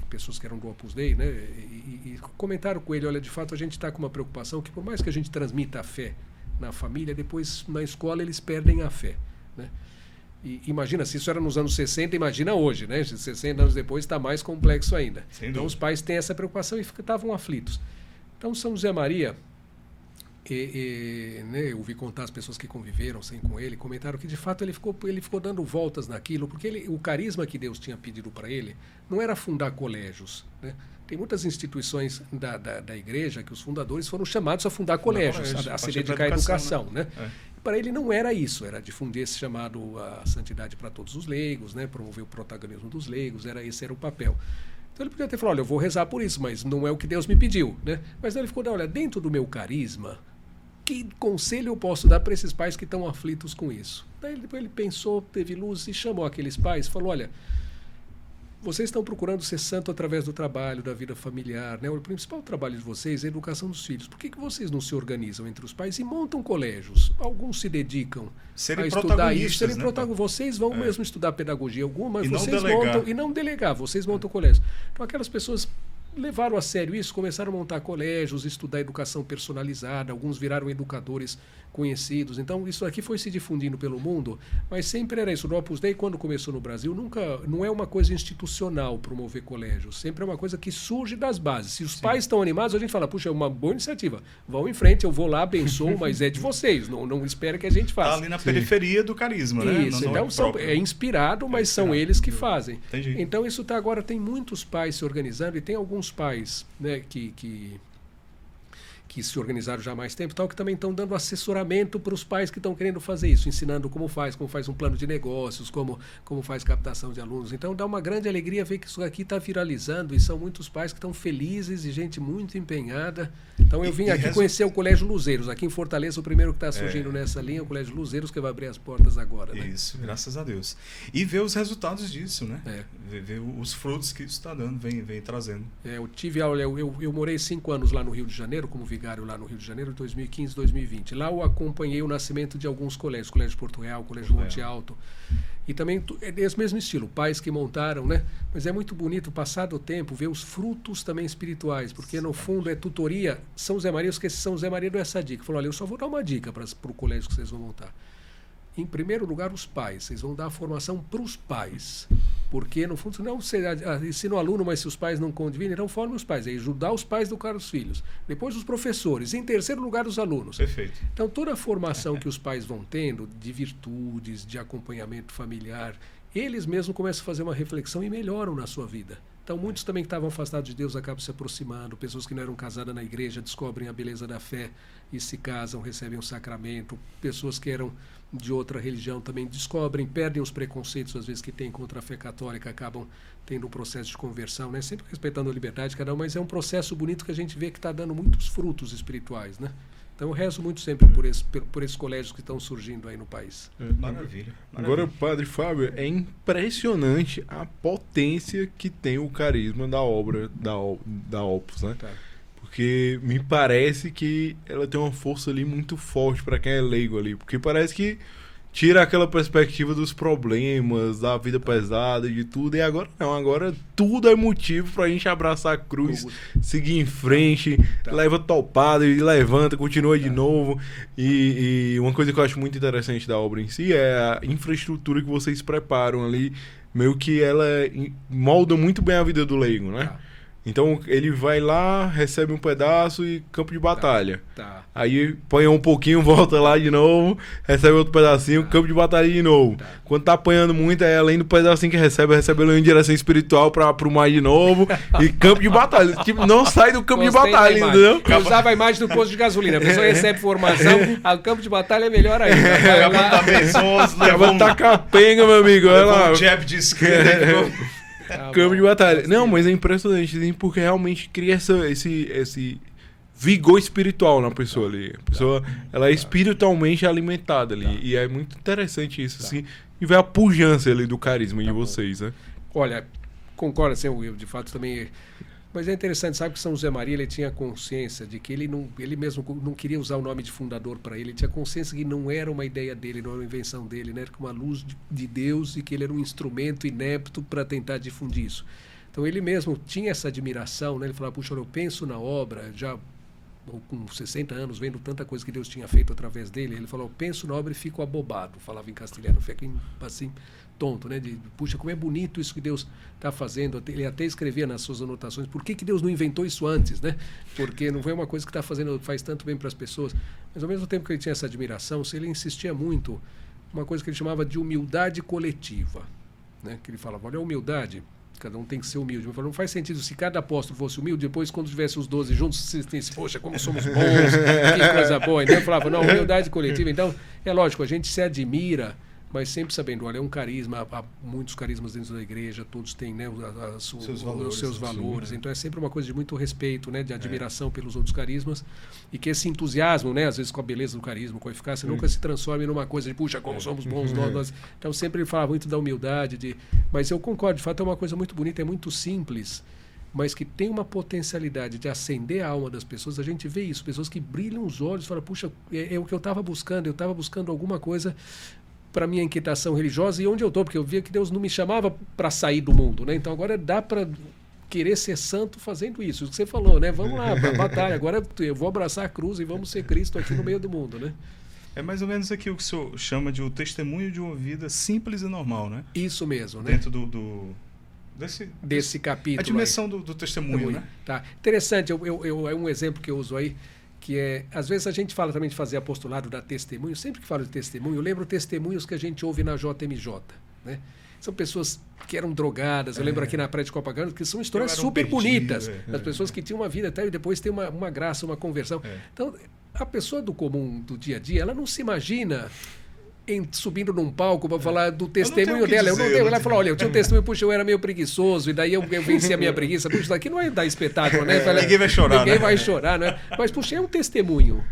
pessoas que eram do Opus Dei, né, e comentaram com ele, olha, de fato a gente está com uma preocupação que por mais que a gente transmita a fé na família, depois na escola eles perdem a fé, né? E imagina, se isso era nos anos 60, imagina hoje, né? 60 anos depois está mais complexo ainda. Então os pais têm essa preocupação e estavam aflitos. Então São José Maria, né, eu ouvi contar as pessoas que conviveram com ele, comentaram que de fato ele ficou dando voltas naquilo, porque o carisma que Deus tinha pedido para ele não era fundar colégios, né? Tem muitas instituições da igreja que os fundadores foram chamados a fundar colégios, a se dedicar à educação, né? Para ele não era isso, era difundir esse chamado a santidade para todos os leigos, né? Promover o protagonismo dos leigos, esse era o papel. Então ele podia ter falado, olha, eu vou rezar por isso, mas não é o que Deus me pediu, né? Mas ele ficou, olha, dentro do meu carisma, que conselho eu posso dar para esses pais que estão aflitos com isso? Daí depois ele pensou, teve luz e chamou aqueles pais, falou, olha, vocês estão procurando ser santo através do trabalho, da vida familiar, né? O principal trabalho de vocês é a educação dos filhos. Por que vocês não se organizam entre os pais e montam colégios? Alguns se dedicam a estudar isso, serem protagonistas. Vocês vão mesmo estudar pedagogia alguma, mas vocês montam, e não delegar, vocês montam colégios. Então aquelas pessoas levaram a sério isso, começaram a montar colégios, estudar educação personalizada, alguns viraram educadores conhecidos. Então, isso aqui foi se difundindo pelo mundo, mas sempre era isso. O Opus Dei, quando começou no Brasil, não é uma coisa institucional promover colégios, sempre é uma coisa que surge das bases. Se os pais estão animados, a gente fala, puxa, é uma boa iniciativa, vão em frente, eu vou lá, abençoo, mas é de vocês, não espera que a gente faça. Está ali na periferia do carisma, né? Isso, então é inspirado, mas são eles que fazem. Entendi. Então, isso agora tem muitos pais se organizando, e tem alguns pais, né, que se organizaram já há mais tempo, tal, que também estão dando assessoramento para os pais que estão querendo fazer isso, ensinando como faz um plano de negócios, como faz captação de alunos. Então dá uma grande alegria ver que isso aqui está viralizando, e são muitos pais que estão felizes e gente muito empenhada. Então eu vim aqui conhecer o Colégio Luzeiros, aqui em Fortaleza, o primeiro que está surgindo nessa linha, o Colégio Luzeiros, que vai abrir as portas agora. Né? Isso, graças a Deus. E ver os resultados disso, né? Ver os frutos que isso está dando, vem trazendo. Eu tive aula, eu morei 5 anos lá no Rio de Janeiro, como vigário lá no Rio de Janeiro, de 2015 2020. Lá eu acompanhei o nascimento de alguns colégios, Colégio Porto Real, Colégio Monte Alto, e também é desse mesmo estilo, pais que montaram, né? Mas é muito bonito, passado o tempo, ver os frutos também espirituais, porque no fundo é tutoria. São José Maria, eu esqueci, São José Maria deu essa dica, falou, olha, eu só vou dar uma dica para o colégio que vocês vão montar. Em primeiro lugar, os pais. Vocês vão dar a formação para os pais. Porque, no fundo, não você ensina o aluno, mas se os pais não convivem, então forme os pais. É ajudar os pais a educar os filhos. Depois, os professores. Em terceiro lugar, os alunos. Perfeito. Então, toda a formação que os pais vão tendo, de virtudes, de acompanhamento familiar, eles mesmos começam a fazer uma reflexão e melhoram na sua vida. Então, muitos também que estavam afastados de Deus acabam se aproximando. Pessoas que não eram casadas na igreja descobrem a beleza da fé e se casam, recebem um sacramento. Pessoas que eram de outra religião também descobrem, perdem os preconceitos, às vezes, que têm contra a fé católica, acabam tendo um processo de conversão, né? Sempre respeitando a liberdade de cada um, mas é um processo bonito que a gente vê que está dando muitos frutos espirituais, né? Então eu rezo muito sempre por esses colégios que estão surgindo aí no país. Maravilha. Agora, Padre Fábio, é impressionante a potência que tem o carisma da obra da Opus, né? Tá. Porque me parece que ela tem uma força ali muito forte para quem é leigo ali. Porque parece que tira aquela perspectiva dos problemas, da vida pesada, de tudo. E agora não, agora tudo é motivo pra gente abraçar a cruz, seguir em frente, leva topada e levanta, continua de novo. E uma coisa que eu acho muito interessante da obra em si é a infraestrutura que vocês preparam ali. Meio que ela molda muito bem a vida do leigo, né? Então ele vai lá, recebe um pedaço e campo de batalha. Aí apanha um pouquinho, volta lá de novo, recebe outro pedacinho, campo de batalha de novo. Quando tá apanhando muito, é além do pedacinho que recebe ele em direção espiritual pra aprumar de novo. E campo de batalha. Tipo, não sai do campo de batalha, entendeu? Eu usava a imagem do posto de gasolina. A pessoa recebe formação, o campo de batalha é melhor ainda. Acaba tá capenga, meu amigo. Olha lá. Jab de esquerda. Campo de batalha. Não, mas é impressionante, porque realmente cria esse vigor espiritual na pessoa ali. A pessoa, ela é espiritualmente alimentada ali. E é muito interessante isso, assim. E vê a pujança ali do carisma de vocês, né? Olha, concordo, assim, eu de fato também Mas é interessante, sabe que São José Maria ele tinha consciência de que ele mesmo não queria usar o nome de fundador para ele tinha consciência que não era uma ideia dele, não era uma invenção dele, né? Era uma luz de Deus e que ele era um instrumento inepto para tentar difundir isso. Então ele mesmo tinha essa admiração, né? Ele falava, puxa, eu penso na obra, já com 60 anos, vendo tanta coisa que Deus tinha feito através dele, ele falou, penso na obra e fico abobado, falava em castelhano, fico assim, tonto, né? Puxa, como é bonito isso que Deus está fazendo. Ele até escrevia nas suas anotações, por que Deus não inventou isso antes, né? Porque não foi uma coisa que está fazendo, faz tanto bem para as pessoas. Mas ao mesmo tempo que ele tinha essa admiração, ele insistia muito, uma coisa que ele chamava de humildade coletiva, né? Que ele falava, olha a humildade, cada um tem que ser humilde. Não faz sentido se cada apóstolo fosse humilde, depois quando tivesse os 12 juntos, se poxa, como somos bons, que coisa boa. Então eu falava, não, humildade coletiva. Então, é lógico, a gente se admira, mas sempre sabendo, olha, é um carisma, há muitos carismas dentro da igreja, todos têm, né, os seus valores. Então é sempre uma coisa de muito respeito, né, de admiração pelos outros carismas, e que esse entusiasmo, né, às vezes com a beleza do carisma, com a eficácia, nunca se transforme numa coisa de, puxa, como somos bons nós. Então sempre ele falava muito da humildade, mas eu concordo, de fato é uma coisa muito bonita, é muito simples, mas que tem uma potencialidade de acender a alma das pessoas. A gente vê isso, pessoas que brilham os olhos, falam, puxa, é o que eu estava buscando alguma coisa para minha inquietação religiosa e onde eu estou, porque eu via que Deus não me chamava para sair do mundo, né? Então agora dá para querer ser santo fazendo isso, o que você falou, né? Vamos lá, para a batalha, agora eu vou abraçar a cruz e vamos ser Cristo aqui no meio do mundo, né? É mais ou menos aqui o que o senhor chama de o testemunho de uma vida simples e normal, né? Isso mesmo, né? Dentro desse capítulo. A dimensão do testemunho, né? Tá. Interessante, é um exemplo que eu uso aí, que é, às vezes a gente fala também de fazer apostolado, dar testemunho. Sempre que falo de testemunho, eu lembro testemunhos que a gente ouve na JMJ, né? São pessoas que eram drogadas, eu lembro aqui na Praia de Copacabana, que são histórias super bonitas, das pessoas que tinham uma vida até e depois tem uma graça, uma conversão. Então, a pessoa do comum, do dia a dia, ela não se imagina subindo num palco para falar do testemunho dela. Ela falou, olha, eu tinha um testemunho, puxa, eu era meio preguiçoso, e daí eu venci a minha preguiça. Puxa, isso daqui não é dar espetáculo, né? Ninguém vai chorar, Ninguém vai chorar, né? Mas, puxa, é um testemunho.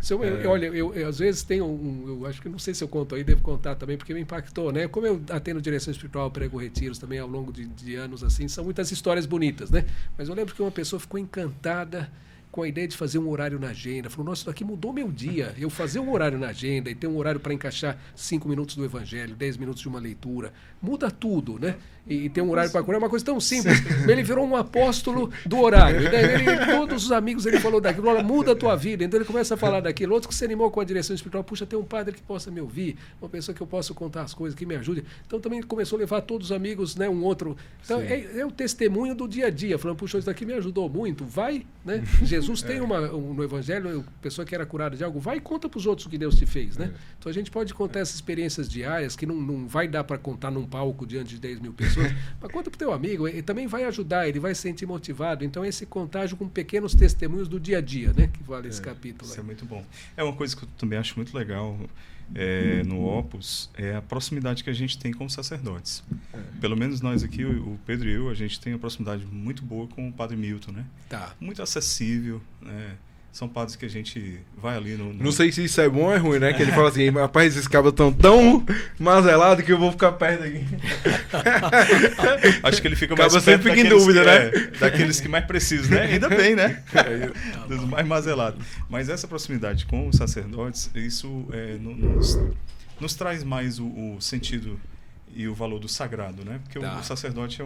Olha, eu às vezes tenho eu acho que não sei se eu conto aí, devo contar também, porque me impactou, né? Como eu atendo direção espiritual, prego retiros também ao longo de anos, assim, são muitas histórias bonitas, né? Mas eu lembro que uma pessoa ficou encantada com a ideia de fazer um horário na agenda. Falou, nossa, isso daqui mudou meu dia. Eu fazer um horário na agenda e ter um horário para encaixar 5 minutos do Evangelho, 10 minutos de uma leitura, muda tudo, né? E ter um horário para curar é uma coisa tão simples. Ele virou um apóstolo do horário. Todos os amigos, ele falou daquilo, olha, muda a tua vida. Então ele começa a falar daquilo. Outro que se animou com a direção espiritual, puxa, tem um padre que possa me ouvir, uma pessoa que eu possa contar as coisas, que me ajude. Então também começou a levar todos os amigos, né, um outro. Então é o testemunho do dia a dia, falando, puxa, isso daqui me ajudou muito. Vai, né? Jesus tem no Evangelho, pessoa que era curada de algo, vai e conta para os outros o que Deus te fez, né? Então a gente pode contar essas experiências diárias que não vai dar para contar num palco diante de 10 mil pessoas, mas conta para o teu amigo, ele também vai ajudar, ele vai se sentir motivado. Então esse contágio com pequenos testemunhos do dia a dia, né? Que vale esse capítulo. Isso é muito bom. É uma coisa que eu também acho muito legal no Opus, é a proximidade que a gente tem com os sacerdotes. Pelo menos nós aqui, o Pedro e eu, a gente tem uma proximidade muito boa com o Padre Milton, né? Tá. Muito acessível, né? São padres que a gente vai ali no... Não sei se isso é bom ou é ruim, né? Que ele fala assim, rapaz, esses cabos estão tão mazelados que eu vou ficar perto aqui. Acho que ele fica mais perto daqueles, em dúvida, né? Daqueles que mais precisam, né? Ainda bem, né? Dos mais mazelados. Mas essa proximidade com os sacerdotes, isso nos traz mais o sentido e o valor do sagrado, né? Porque o sacerdote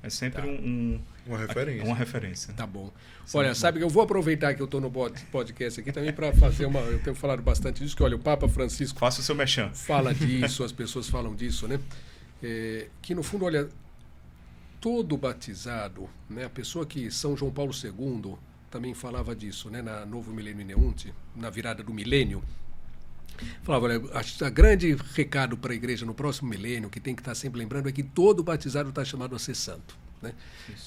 é sempre uma referência. Uma referência. Tá bom. Olha, sabe que eu vou aproveitar que eu estou no podcast aqui também para fazer eu tenho falado bastante disso, que olha, o Papa Francisco... Faça o seu merchan. Fala disso, as pessoas falam disso, né? Que no fundo, olha, todo batizado, né? A pessoa que São João Paulo II também falava disso, né? Na Novo Milênio Ineunte, na virada do milênio, falava, olha, o grande recado para a igreja no próximo milênio, que tem que estar sempre lembrando, é que todo batizado está chamado a ser santo. Né?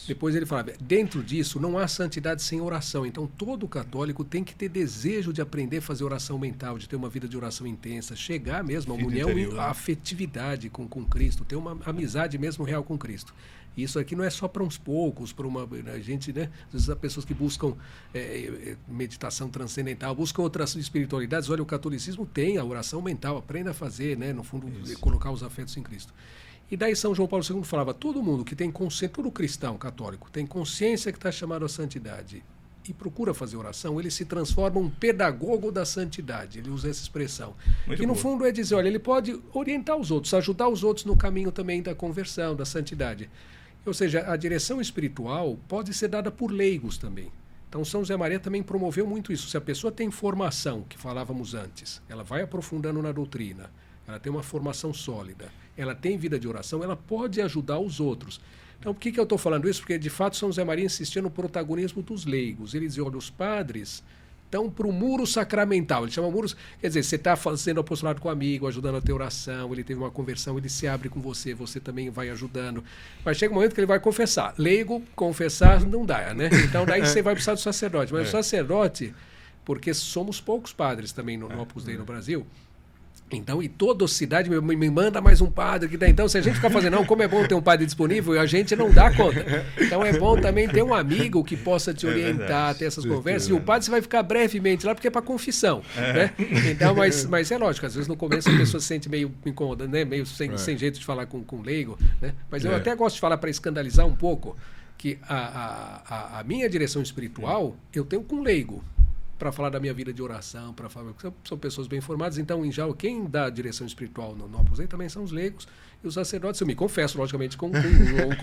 Depois ele falava, dentro disso não há santidade sem oração, então todo católico tem que ter desejo de aprender a fazer oração mental, de ter uma vida de oração intensa, chegar mesmo à união e à afetividade com Cristo, ter uma amizade mesmo real com Cristo. Isso aqui não é só para uns poucos, para a gente, né? Às vezes há pessoas que buscam meditação transcendental, buscam outras espiritualidades. Olha, o catolicismo tem a oração mental, aprenda a fazer, né? No fundo, colocar os afetos em Cristo. E daí São João Paulo II falava, todo mundo que tem consciência, todo cristão católico, tem consciência que está chamado à santidade e procura fazer oração, ele se transforma um pedagogo da santidade. Ele usa essa expressão. Muito que no boa. fundo é dizer, olha, ele pode orientar os outros, ajudar os outros no caminho também da conversão, da santidade. Ou seja, a direção espiritual pode ser dada por leigos também. Então São José Maria também promoveu muito isso. Se a pessoa tem formação, que falávamos antes, ela vai aprofundando na doutrina, ela tem uma formação sólida, ela tem vida de oração, ela pode ajudar os outros. Então, por que eu estou falando isso? Porque, de fato, São José Maria insistia no protagonismo dos leigos. Ele dizia, olha, os padres estão para o muro sacramental. Ele chama muros... Quer dizer, você está fazendo apostolado com um amigo, ajudando a ter oração, ele teve uma conversão, ele se abre com você, você também vai ajudando. Mas chega um momento que ele vai confessar. Leigo, confessar, não dá, né? Então, daí você vai precisar do sacerdote. Mas o sacerdote, porque somos poucos padres também no Opus Dei no Brasil... Então, e toda cidade me manda mais um padre que dá. Então, se a gente ficar fazendo, não, como é bom ter um padre disponível, a gente não dá conta. Então, é bom também ter um amigo que possa te orientar, ter essas conversas. E o padre você vai ficar brevemente lá, porque é para confissão. Né? Então, mas é lógico, às vezes no começo a pessoa se sente meio incômoda, né? Meio sem jeito de falar com leigo. Né? Mas eu até gosto de falar para escandalizar um pouco que a minha direção espiritual eu tenho com leigo. Para falar da minha vida de oração, para falar, são pessoas bem formadas. Então, em geral, quem dá a direção espiritual no Opus Dei também são os leigos e os sacerdotes. Eu me confesso, logicamente, com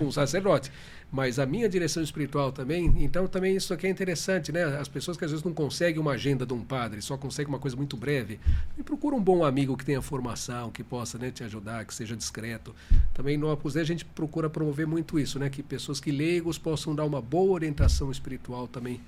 o sacerdote. Mas a minha direção espiritual também, então também isso aqui é interessante, né? As pessoas que às vezes não conseguem uma agenda de um padre, só conseguem uma coisa muito breve, e procura um bom amigo que tenha formação, que possa, né, te ajudar, que seja discreto. Também no Opus Dei a gente procura promover muito isso, né? Que pessoas que leigos possam dar uma boa orientação espiritual também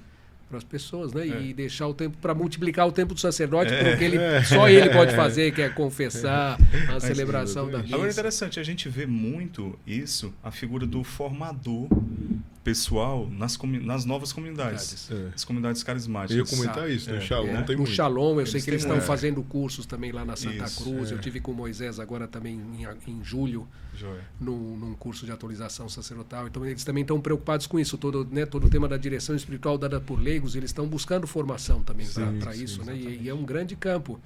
para as pessoas, né? E deixar o tempo para multiplicar o tempo do sacerdote, porque só ele pode fazer, que é confessar, a celebração da missa. Agora é interessante, a gente vê muito isso, a figura do formador pessoal nas novas comunidades, as comunidades carismáticas. Eu ia comentar isso, no Shalom tem no muito. Shalom, eu sei que eles estão fazendo cursos também lá na Santa Isso, Cruz. Eu tive com o Moisés agora também em julho, Joia. num curso de atualização sacerdotal. Então eles também estão preocupados com isso, todo o tema da direção espiritual dada por leigos, eles estão buscando formação também para isso, né? E é um grande campo.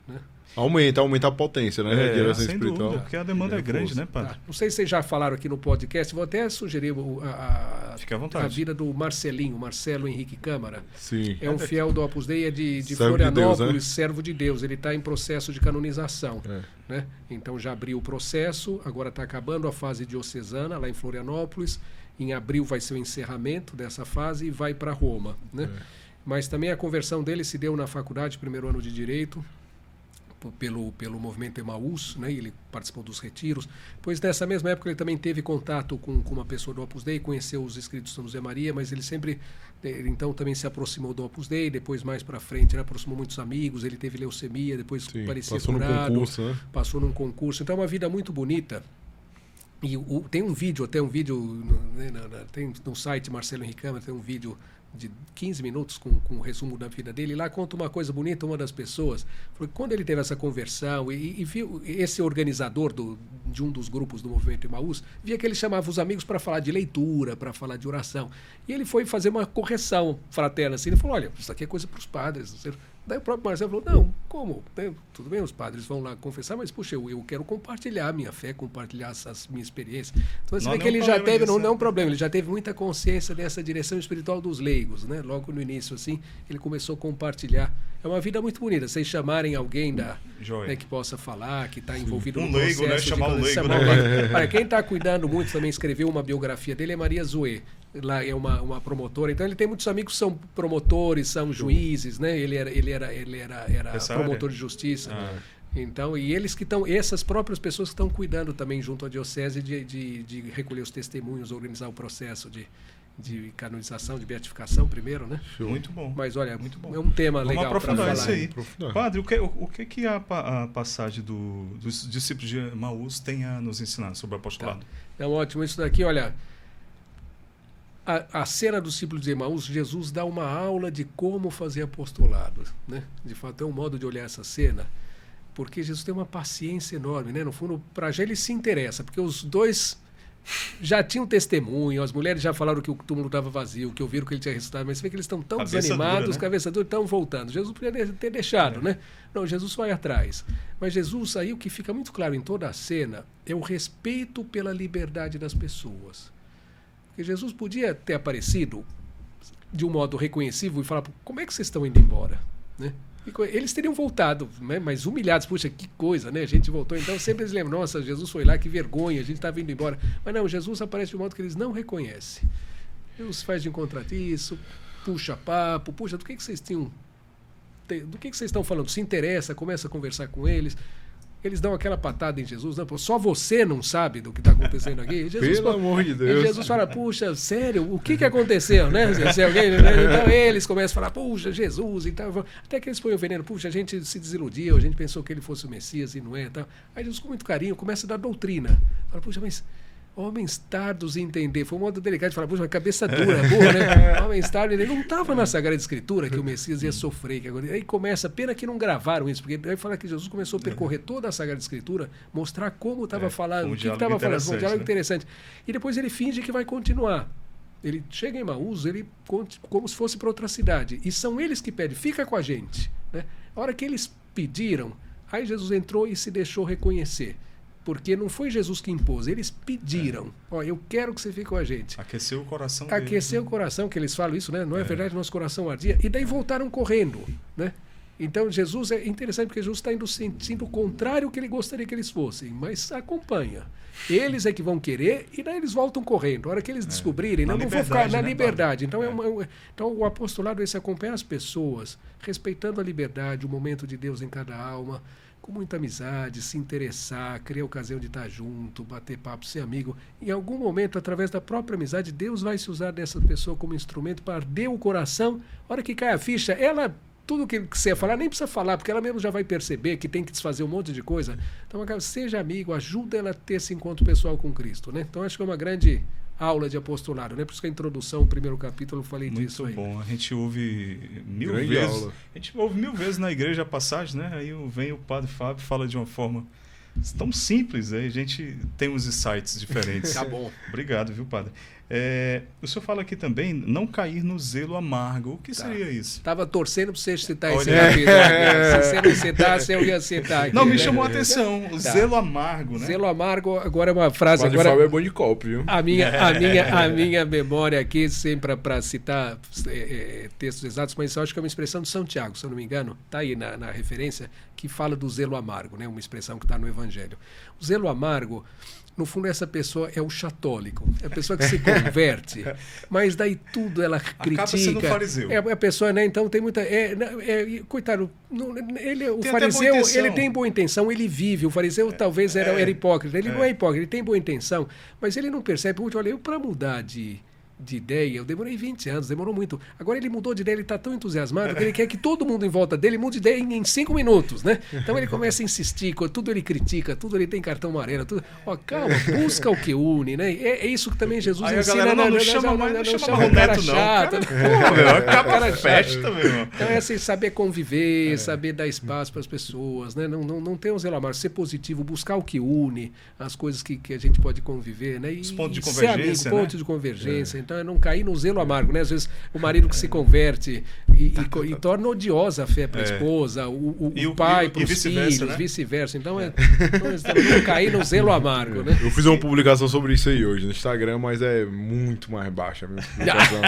Né? Aumentar a potência, né? A direção sem espiritual. dúvida, porque a demanda é grande, né, padre? Não sei se vocês já falaram aqui no podcast, vou até sugerir Fique à vontade. a vida do Marcelo Henrique Câmara. Sim. É um fiel do Opus Dei, é de Servo de Florianópolis, Deus, né? servo de Deus. Ele está em processo de canonização. Né? Então já abriu o processo, agora está acabando a fase diocesana lá em Florianópolis. Em abril vai ser o encerramento dessa fase e vai para Roma. Né? Mas também a conversão dele se deu na faculdade, primeiro ano de Direito, pelo movimento Emaús, né? Ele participou dos retiros. Pois nessa mesma época ele também teve contato com uma pessoa do Opus Dei, conheceu os escritos de São José Maria, mas ele sempre, então também se aproximou do Opus Dei, depois mais para frente, né? Aproximou muitos amigos, ele teve leucemia, depois parecia passou curado, no concurso, né? passou num concurso. Então é uma vida muito bonita. E tem um vídeo, tem no site Marcelo Henrique Câmara, tem um vídeo de 15 minutos com um resumo da vida dele. Lá conta uma coisa bonita, uma das pessoas falou que quando ele teve essa conversão e viu esse organizador de um dos grupos do movimento Emaús, via que ele chamava os amigos para falar de leitura, para falar de oração. E ele foi fazer uma correção fraterna assim. Ele falou, olha, isso aqui é coisa para os padres. Daí o próprio Marcelo falou, não, como? Tudo bem, os padres vão lá confessar, mas, puxa, eu quero compartilhar a minha fé, compartilhar as minhas experiências. Então, você vê que ele já teve, não é um problema, ele já teve muita consciência dessa direção espiritual dos leigos, né? Logo no início, assim, ele começou a compartilhar. É uma vida muito bonita, vocês chamarem alguém né, que possa falar, que está envolvido no processo. Leigo, né? Chamar um leigo, né? Olha, quem está cuidando muito também, escreveu uma biografia dele, é Maria Zoe. Lá é uma promotora, então ele tem muitos amigos que são promotores, são juízes, né? Ele era promotor de justiça. Então, e eles que estão, essas próprias pessoas que estão cuidando também junto à diocese de recolher os testemunhos, organizar o processo de canonização, de beatificação primeiro, né? Muito bom. Mas olha, muito bom. É um tema legal para falar. Vamos aprofundar isso aí. Padre, o que a passagem dos discípulos de Emaús tem a nos ensinar sobre o apostolado? Então, ótimo. Isso daqui, olha... A cena dos discípulos de Emaús, Jesus dá uma aula de como fazer apostolado, né? De fato, é um modo de olhar essa cena, porque Jesus tem uma paciência enorme, né? No fundo, para já ele se interessa, porque os dois já tinham testemunho, as mulheres já falaram que o túmulo estava vazio, que ouviram que ele tinha ressuscitado, mas você vê que eles estão tão Cabeça desanimados, dura, né? cabeça dura, estão voltando. Jesus poderia ter deixado, né? Não, Jesus vai atrás. Mas Jesus, aí o que fica muito claro em toda a cena é o respeito pela liberdade das pessoas. Porque Jesus podia ter aparecido de um modo reconhecível e falar, como é que vocês estão indo embora? Né? Eles teriam voltado, né? Mas humilhados, puxa, que coisa, né? A gente voltou. Então sempre eles lembram, nossa, Jesus foi lá, que vergonha, a gente estava indo embora. Mas não, Jesus aparece de um modo que eles não reconhecem. Jesus faz de contratiço, puxa papo, puxa, do que vocês tinham... Do que vocês estão falando? Se interessa, começa a conversar com eles. Eles dão aquela patada em Jesus, né? Pô, só você não sabe do que está acontecendo aqui. Jesus, Pelo amor de Deus. E Jesus fala, puxa, sério, o que aconteceu, né? Se alguém, né? Então eles começam a falar, puxa, Jesus e tal. Até que eles põem o veneno, puxa, a gente se desiludiu, a gente pensou que ele fosse o Messias e não é. Tal. Aí Jesus, com muito carinho, começa a dar doutrina. Fala, puxa, mas homens tardos em entender. Foi um modo delicado de falar, puxa, mas cabeça dura, burra, né? Homens tardos em entender. Não estava na Sagrada Escritura que o Messias ia sofrer. Que agora... Aí começa, pena que não gravaram isso, porque aí fala que Jesus começou a percorrer toda a Sagrada Escritura, mostrar como estava falando, o que estava falando, um diálogo interessante. E depois ele finge que vai continuar. Ele chega em Emaús, ele como se fosse para outra cidade. E são eles que pedem, fica com a gente. Né? A hora que eles pediram, aí Jesus entrou e se deixou reconhecer. Porque não foi Jesus que impôs, eles pediram. Ó, eu quero que você fique com a gente. Aqueceu o coração Aqueceu deles, o coração, que eles falam isso, né? Não é verdade, nosso coração ardia. E daí voltaram correndo, né? Então Jesus é interessante porque Jesus está indo sentindo o contrário que ele gostaria que eles fossem, mas acompanha. Eles é que vão querer e daí eles voltam correndo. A hora que eles descobrirem, não vão ficar na liberdade. Então, então o apostolado é esse, acompanhar as pessoas, respeitando a liberdade, o momento de Deus em cada alma, com muita amizade, se interessar, criar ocasião de estar junto, bater papo, ser amigo. Em algum momento, através da própria amizade, Deus vai se usar dessa pessoa como instrumento para arder o coração. A hora que cai a ficha, ela, tudo que você ia falar, nem precisa falar, porque ela mesmo já vai perceber que tem que desfazer um monte de coisa. Então, seja amigo, ajuda ela a ter esse encontro pessoal com Cristo. Né? Então, acho que é uma grande aula de apostolado, né? Por isso que a introdução, o primeiro capítulo, eu falei disso aí. Muito bom, a gente ouve mil Grande vezes. Aula. A gente ouve 1000 vezes na igreja a passagem, né? Aí vem o Padre Fábio, fala de uma forma tão simples, aí a gente tem uns insights diferentes. Tá bom. Obrigado, viu, Padre? O senhor fala aqui também, não cair no zelo amargo. O que seria isso? Estava torcendo para você citar esse Olha. capítulo. Se você não citasse, eu ia citar aqui. Não, me né? chamou a atenção. O zelo amargo, né? Zelo amargo, agora é uma frase. Padre Agora, Fábio é bom de copo, viu? a minha memória aqui, sempre para citar textos exatos, mas eu acho que é uma expressão de São Tiago, se eu não me engano, está aí na referência, que fala do zelo amargo, né? Uma expressão que está no Evangelho. O zelo amargo, no fundo, essa pessoa é o chatólico, é a pessoa que se converte, mas daí tudo ela critica. Acaba sendo fariseu. É a pessoa, né? Então tem muita. Coitado, o fariseu, ele tem boa intenção, ele vive. O fariseu talvez era hipócrita. Ele não é hipócrita, ele tem boa intenção, mas ele não percebe. Olha, eu para mudar de ideia, eu demorei 20 anos, demorou muito. Agora ele mudou de ideia, ele está tão entusiasmado que ele quer que todo mundo em volta dele mude de ideia em 5 minutos, né? Então ele começa a insistir, tudo ele critica, tudo ele tem cartão amarelo, tudo. Ó, calma, busca o que une, né? É isso que também Jesus Aí ensina. A galera não chama o Neto, não. Chato, Acaba a festa, meu irmão. Então é assim, saber conviver, saber dar espaço para as pessoas, né? Não ter um zelo amargo, ser positivo, buscar o que une, as coisas que a gente pode conviver, né? Os pontos de convergência, convergência, né? pontos de convergência. Então é não cair no zelo amargo, né? Às vezes o marido que se converte e torna odiosa a fé para a esposa, o pai para os filhos, né? vice-versa. Então não cair no zelo amargo, né? Eu fiz uma publicação sobre isso aí hoje no Instagram, mas é muito mais baixa a minha explicação.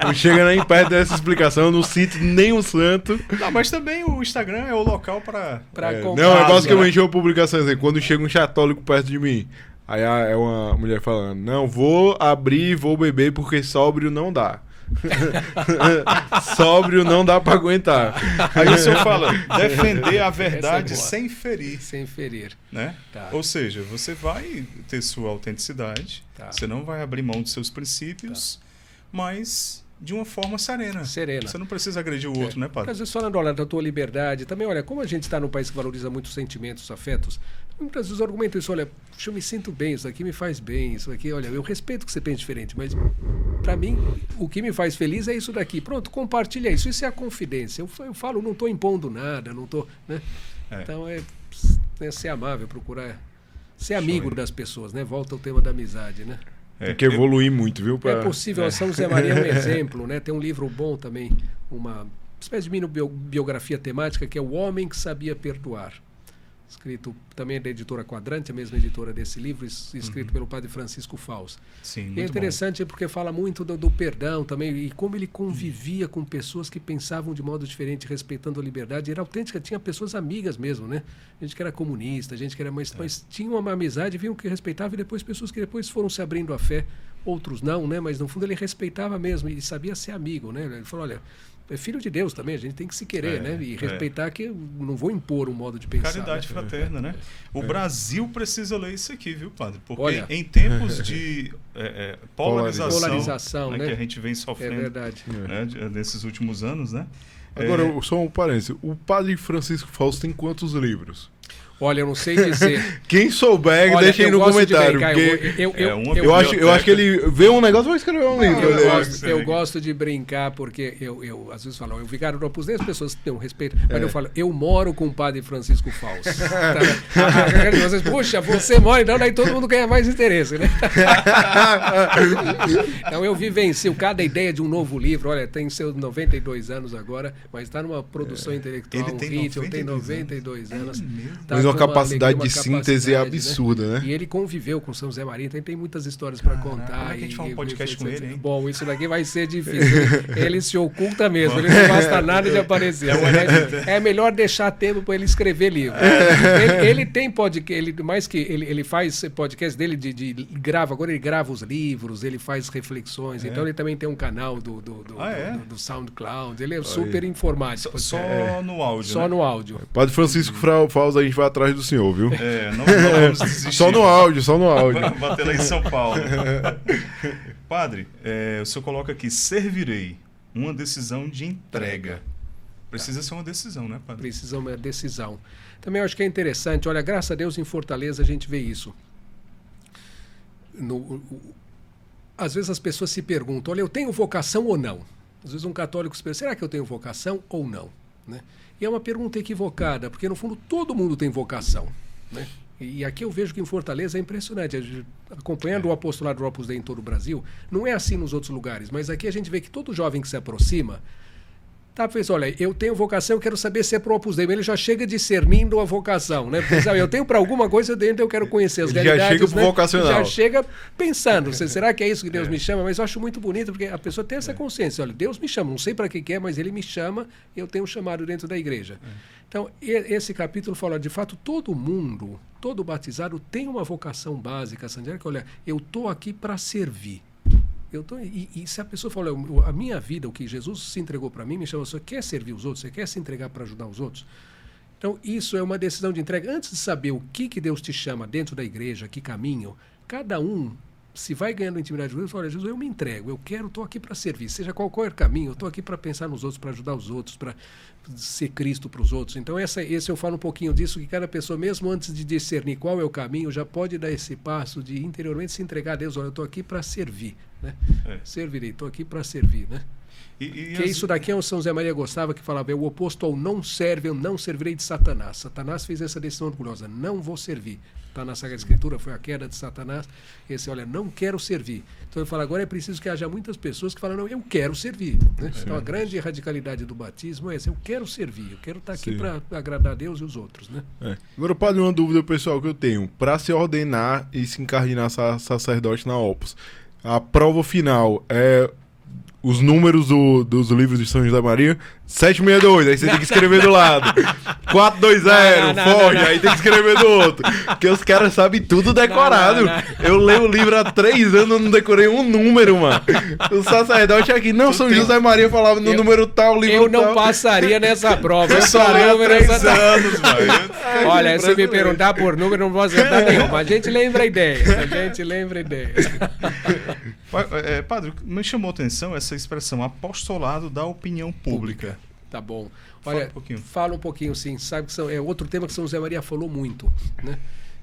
Não chega nem perto dessa explicação, eu não cito nem um santo. Não, mas também o Instagram é o local para Não, é basicamente uma publicação assim, quando chega um católico perto de mim. Aí é uma mulher falando, não, vou abrir e vou beber porque sóbrio não dá. Sóbrio não dá pra aguentar. Aí o senhor fala, defender a verdade sem ferir. Sem ferir. Né? Tá. Ou seja, você vai ter sua autenticidade, você não vai abrir mão dos seus princípios, mas de uma forma serena. Você não precisa agredir o outro, né, padre? Às vezes falando, olha, da tua liberdade, também, olha, como a gente está num país que valoriza muito os sentimentos, os afetos, muitas vezes eu argumento isso, olha, eu me sinto bem, isso aqui me faz bem, isso aqui, olha, eu respeito que você pense diferente, mas para mim, o que me faz feliz é isso daqui. Pronto, compartilha isso, isso é a confidência. Eu falo, não estou impondo nada, não estou, né? Então é ser amável, procurar ser amigo das pessoas, né? Volta ao tema da amizade, né? Tem que evoluir muito, viu? É possível, São José Maria é um exemplo, né? Tem um livro bom também, uma espécie de mini biografia temática, que é O Homem que Sabia Perdoar. Escrito também da editora Quadrante, a mesma editora desse livro, escrito pelo padre Francisco Faus. Sim, e é interessante porque fala muito do perdão também, e como ele convivia com pessoas que pensavam de modo diferente, respeitando a liberdade. Era autêntica, tinha pessoas amigas mesmo, né? Gente que era comunista, gente que era... Mas tinha uma amizade, viam que respeitava, e depois pessoas que depois foram se abrindo à fé, outros não, né? Mas no fundo ele respeitava mesmo e sabia ser amigo, né? Ele falou, olha... É filho de Deus também, a gente tem que se querer, né? E respeitar que eu não vou impor um modo de pensar. Caridade fraterna, né? O Brasil precisa ler isso aqui, viu, padre? Porque olha, em tempos de polarização, né? Que a gente vem sofrendo, verdade. Né? Nesses últimos anos, né? Agora, só um parênteses. O padre Francisco Fausto tem quantos livros? Olha, eu não sei dizer. Quem souber, deixa aí no comentário. Eu acho que ele vê um negócio e vai escrever um livro. Eu gosto de brincar, porque eu às vezes falo, eu vigário do Opus Dei, as pessoas têm um respeito, mas eu falo, eu moro com o padre Francisco Fausto. Vocês, puxa, você mora, então daí todo mundo ganha mais interesse, né? Então eu vivencio cada ideia de um novo livro. Olha, tem seus 92 anos agora, mas está numa produção intelectual, um ritmo, tem 92 anos. Mas uma capacidade de síntese absurda, né? E ele conviveu com São José Maria, então tem muitas histórias para contar. Como é que a gente faz um podcast com ele, hein? Bom, isso daqui vai ser difícil. Ele se oculta mesmo, ele não gosta nada de aparecer. É melhor deixar tempo para ele escrever livro. Ele tem podcast, ele faz podcast dele agora ele grava os livros, ele faz reflexões, então ele também tem um canal do SoundCloud, ele é super informático. Só no áudio. Só no áudio. Padre Francisco Fausto, a gente vai atrás do senhor, viu? Não vamos desistir. Só no áudio. Bater lá em São Paulo. Padre, o senhor coloca aqui, servirei, uma decisão de entrega. Precisa ser uma decisão, né, padre? Precisa ser uma decisão. Também eu acho que é interessante, olha, graças a Deus em Fortaleza a gente vê isso. Às vezes as pessoas se perguntam, olha, eu tenho vocação ou não? Às vezes um católico se pergunta, será que eu tenho vocação ou não? Né? E é uma pergunta equivocada, porque no fundo todo mundo tem vocação, né? E aqui eu vejo que em Fortaleza é impressionante, acompanhando o apostolado do Opus Dei em todo o Brasil, não é assim nos outros lugares, mas aqui a gente vê que todo jovem que se aproxima, olha, eu tenho vocação, eu quero saber se é pro Opus Dei, mas ele já chega discernindo a vocação, né? Porque, sabe, eu tenho para alguma coisa dentro, eu quero conhecer as realidades. Já chega pro vocacional. Já chega pensando, será que é isso que Deus me chama? Mas eu acho muito bonito, porque a pessoa tem essa consciência, olha, Deus me chama, não sei para que é, mas Ele me chama, eu tenho um chamado dentro da igreja. Então, esse capítulo fala, de fato, todo mundo, todo batizado tem uma vocação básica, Santiago, que olha, eu estou aqui para servir. E se a pessoa fala, a minha vida, o que Jesus se entregou para mim, me chama, você quer servir os outros? Você quer se entregar para ajudar os outros? Então, isso é uma decisão de entrega. Antes de saber o que Deus te chama dentro da igreja, que caminho, cada um, se vai ganhando intimidade com Deus, fala, Jesus, eu me entrego, estou aqui para servir, seja qual é o caminho, eu estou aqui para pensar nos outros, para ajudar os outros, para ser Cristo para os outros. Então, esse eu falo um pouquinho disso, que cada pessoa, mesmo antes de discernir qual é o caminho, já pode dar esse passo de interiormente se entregar a Deus. Olha, eu estou aqui para servir, né? Servirei, estou aqui para servir, né? Isso daqui é o São José Maria gostava, que falava, é o oposto ao não serve, eu não servirei de Satanás. Satanás fez essa decisão orgulhosa, não vou servir. Está na Sagrada Escritura, foi a queda de Satanás. Olha, não quero servir. Então ele fala, agora é preciso que haja muitas pessoas que falam, não, eu quero servir. Né? Então a grande radicalidade do batismo é essa, eu quero servir, eu quero estar aqui para agradar a Deus e os outros. Né? Agora, padre, uma dúvida pessoal que eu tenho. Para se ordenar e se encardinar sacerdote na Opus, a prova final é os números dos livros de São José Maria, 762, aí você tem que escrever do lado. 420, foge, aí tem que escrever do outro. Porque os caras sabem tudo decorado. Eu leio o livro há 3 anos, não decorei um número, mano. O sacerdote aqui, não, São José Maria falava no número tal, livro tal. Eu não passaria nessa prova. Eu só leio há 3 anos, mano. Olha, se me perguntar por número, não vou acertar nenhum. Mas a gente lembra a ideia. Padre, me chamou a atenção essa expressão, apostolado da opinião pública. Tá bom. Olha, fala um pouquinho, sim. Sabe que é outro tema que São José Maria falou muito, né?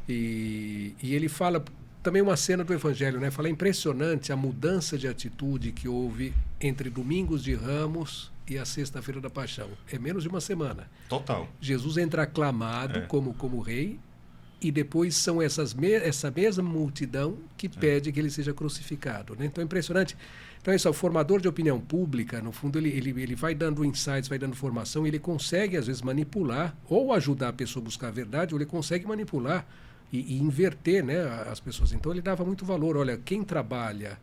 E ele fala também uma cena do Evangelho, né? Fala, é impressionante a mudança de atitude que houve entre Domingos de Ramos e a Sexta-feira da Paixão. É menos de uma semana. Total. Jesus entra aclamado como rei, e depois são essa mesma multidão que pede que ele seja crucificado, né? Então é impressionante. Então esse é o formador de opinião pública, no fundo ele vai dando insights, vai dando formação, ele consegue às vezes manipular ou ajudar a pessoa a buscar a verdade, ou ele consegue manipular e inverter, né, as pessoas. Então ele dava muito valor. Olha, quem trabalha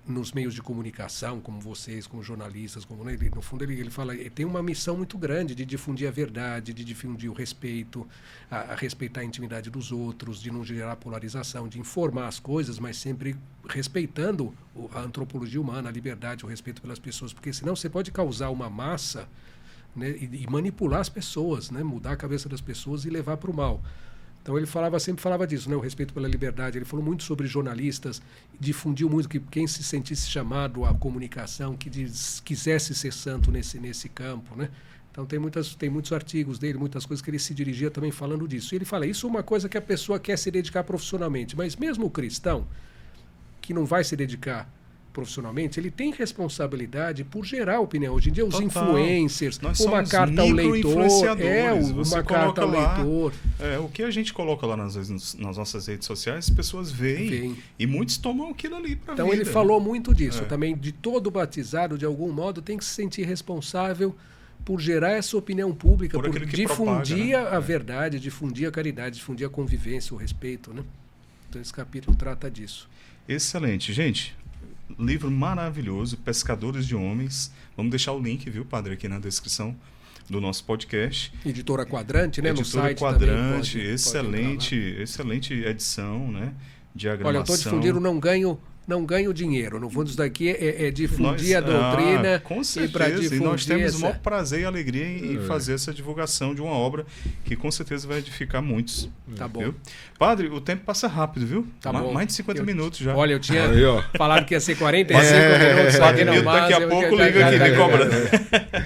nos meios de comunicação, como vocês, como jornalistas, como, né, no fundo ele fala, ele tem uma missão muito grande de difundir a verdade, de difundir o respeito, a respeitar a intimidade dos outros, de não gerar polarização, de informar as coisas, mas sempre respeitando a antropologia humana, a liberdade, o respeito pelas pessoas, porque senão você pode causar uma massa, né, e manipular as pessoas, né, mudar a cabeça das pessoas e levar para o mal. Então ele sempre falava disso, né? O respeito pela liberdade. Ele falou muito sobre jornalistas, difundiu muito que quem se sentisse chamado à comunicação, que quisesse ser santo nesse campo, né? Então tem muitos artigos dele, muitas coisas que ele se dirigia também falando disso. E ele fala, isso é uma coisa que a pessoa quer se dedicar profissionalmente, mas mesmo o cristão, que não vai se dedicar profissionalmente, ele tem responsabilidade por gerar opinião. Hoje em dia, os influencers, uma carta ao leitor, uma carta ao leitor. O que a gente coloca lá nas nossas redes sociais, as pessoas veem e muitos tomam aquilo ali para Então ele falou muito disso também, de todo batizado, de algum modo, tem que se sentir responsável por gerar essa opinião pública, por difundir a verdade, difundir a caridade, difundir a convivência, o respeito, né? Então esse capítulo trata disso. Excelente. Gente, livro maravilhoso, Pescadores de Homens. Vamos deixar o link, viu, padre, aqui na descrição do nosso podcast. Editora Quadrante, né? Editora no site Quadrante, também excelente edição, né? Diagramação. Olha, eu estou difundindo, não ganho dinheiro. No fundo, isso daqui é difundir a doutrina. Com certeza. E para difundir nós temos o maior prazer e alegria em fazer essa divulgação de uma obra que com certeza vai edificar muitos. Tá bom. Viu? Padre, o tempo passa rápido, viu? Tá bom. Mais de 50 minutos já. Olha, eu tinha falado que ia ser 45 minutos. Daqui a pouco liga aqui me cobrando.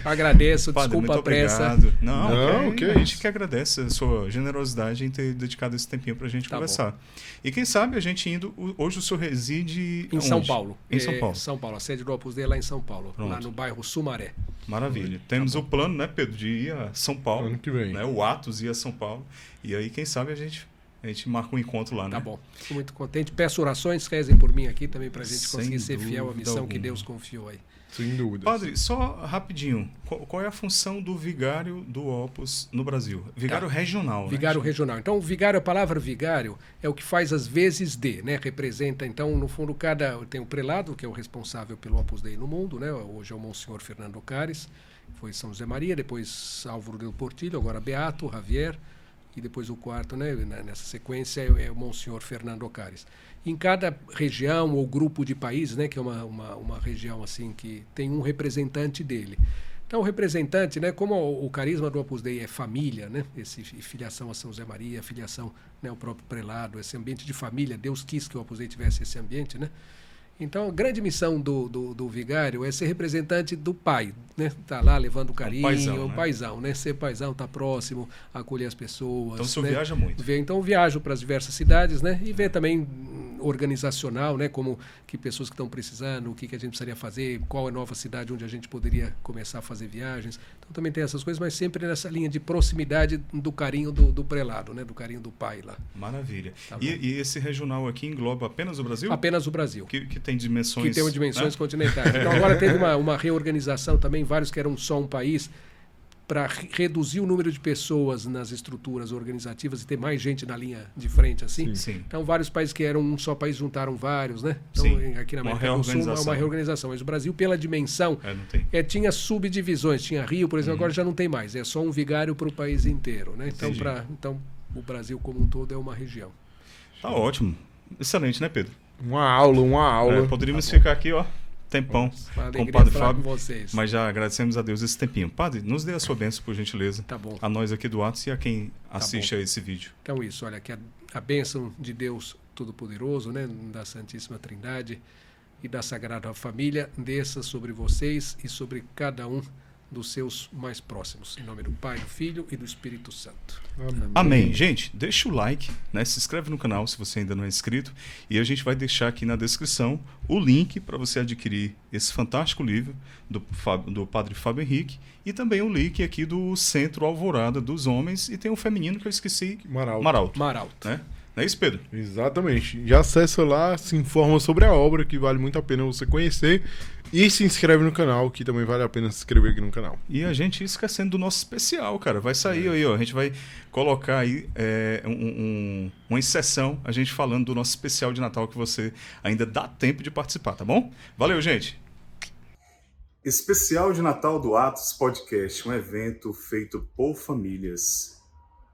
Agradeço, Padre, desculpa a pressa. Obrigado. Não, a gente que agradece a sua generosidade em ter dedicado esse tempinho pra gente conversar. Bom. E quem sabe a gente indo... Hoje o senhor reside em São Paulo. Em São Paulo. São Paulo. A sede do Opus Dei é lá em São Paulo. Pronto. Lá no bairro Sumaré. Maravilha. Temos o plano, né, Pedro, de ir a São Paulo. Ano que vem. Né, o Atos ia a São Paulo. E aí, quem sabe, a gente marca um encontro lá, né? Tá bom. Fico muito contente. Peço orações, rezem por mim aqui também pra gente conseguir ser fiel à missão que Deus confiou aí. Sem dúvida. Padre, só rapidinho, qual é a função do vigário do Opus no Brasil? Vigário regional, né? Vigário regional. Então, a palavra vigário é o que faz as vezes de, né? Representa, então, no fundo, tem o prelado, que é o responsável pelo Opus Dei no mundo, né? Hoje é o Monsenhor Fernando Cares, foi São José Maria, depois Álvaro del Portillo, agora Beato, Javier, e depois o quarto, né, nessa sequência, é o Monsenhor Fernando Cares. Em cada região ou grupo de países, né, que é uma região assim que tem um representante dele. Então, o representante, né, como o carisma do Opus Dei é família, né, filiação a São José Maria, filiação, né, ao próprio prelado, esse ambiente de família, Deus quis que o Opus Dei tivesse esse ambiente, né? Então, a grande missão do vigário é ser representante do pai, né? Tá lá levando carinho, o paizão, né? Ser paizão, tá próximo, acolher as pessoas. Então, o senhor né? viaja muito. Então, viajo para as diversas cidades, né? E ver também organizacional, né? Como que pessoas que estão precisando, o que a gente precisaria fazer, qual é a nova cidade onde a gente poderia começar a fazer viagens. Então, também tem essas coisas, mas sempre nessa linha de proximidade do carinho do prelado, né? Do carinho do pai lá. Maravilha. Tá e esse regional aqui engloba apenas o Brasil? Apenas o Brasil. Que tem dimensões... Que tem dimensões, né? Continentais. Então, agora teve uma reorganização também, vários que eram só um país, para reduzir o número de pessoas nas estruturas organizativas e ter mais gente na linha de frente, assim. Sim. Então, vários países que eram um só país juntaram vários, né? Então, aqui na América do Sul, uma reorganização. Mas o Brasil, pela dimensão, tinha subdivisões. Tinha Rio, por exemplo, agora já não tem mais. É só um vigário para o país inteiro, né? Então, o Brasil como um todo é uma região. Tá ótimo. Excelente, né, Pedro? Uma aula. Poderíamos ficar aqui, ó, tempão com o Padre Fábio, mas já agradecemos a Deus esse tempinho. Padre, nos dê a sua bênção, por gentileza. Tá bom. A nós aqui do Atos e a quem assiste a esse vídeo. Então isso, olha, que a bênção de Deus Todo-Poderoso, né, da Santíssima Trindade e da Sagrada Família desça sobre vocês e sobre cada um dos seus mais próximos. Em nome do Pai, do Filho e do Espírito Santo. Amém. Gente, deixa o like, né? Se inscreve no canal se você ainda não é inscrito. E a gente vai deixar aqui na descrição o link para você adquirir esse fantástico livro do Padre Fábio Henrique. E também o link aqui do Centro Alvorada dos Homens. E tem um feminino que eu esqueci. Maralto. Né? Não é isso, Pedro? Exatamente. Já acessa lá, se informa sobre a obra, que vale muito a pena você conhecer. E se inscreve no canal, que também vale a pena se inscrever aqui no canal. E a gente esquecendo do nosso especial, cara. Vai sair aí, ó. A gente vai colocar aí uma inserção, a gente falando do nosso especial de Natal, que você ainda dá tempo de participar, tá bom? Valeu, gente! Especial de Natal do Atos Podcast, um evento feito por famílias,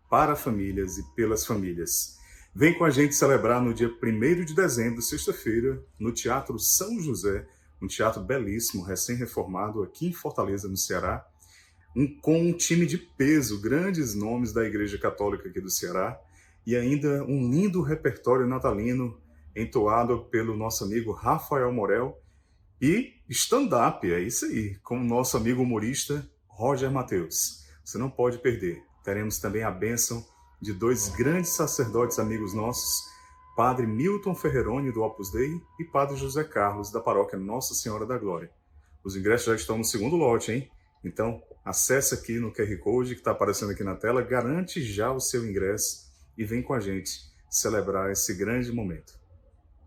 para famílias e pelas famílias. Vem com a gente celebrar no dia 1º de dezembro, sexta-feira, no Teatro São José, um teatro belíssimo, recém-reformado aqui em Fortaleza, no Ceará, com um time de peso, grandes nomes da Igreja Católica aqui do Ceará, e ainda um lindo repertório natalino entoado pelo nosso amigo Rafael Morel, e stand-up, é isso aí, com o nosso amigo humorista Roger Mateus. Você não pode perder. Teremos também a bênção de 2 grandes sacerdotes amigos nossos, Padre Milton Ferreroni, do Opus Dei, e Padre José Carlos, da paróquia Nossa Senhora da Glória. Os ingressos já estão no 2º lote, hein? Então, acesse aqui no QR Code que está aparecendo aqui na tela, garante já o seu ingresso e vem com a gente celebrar esse grande momento.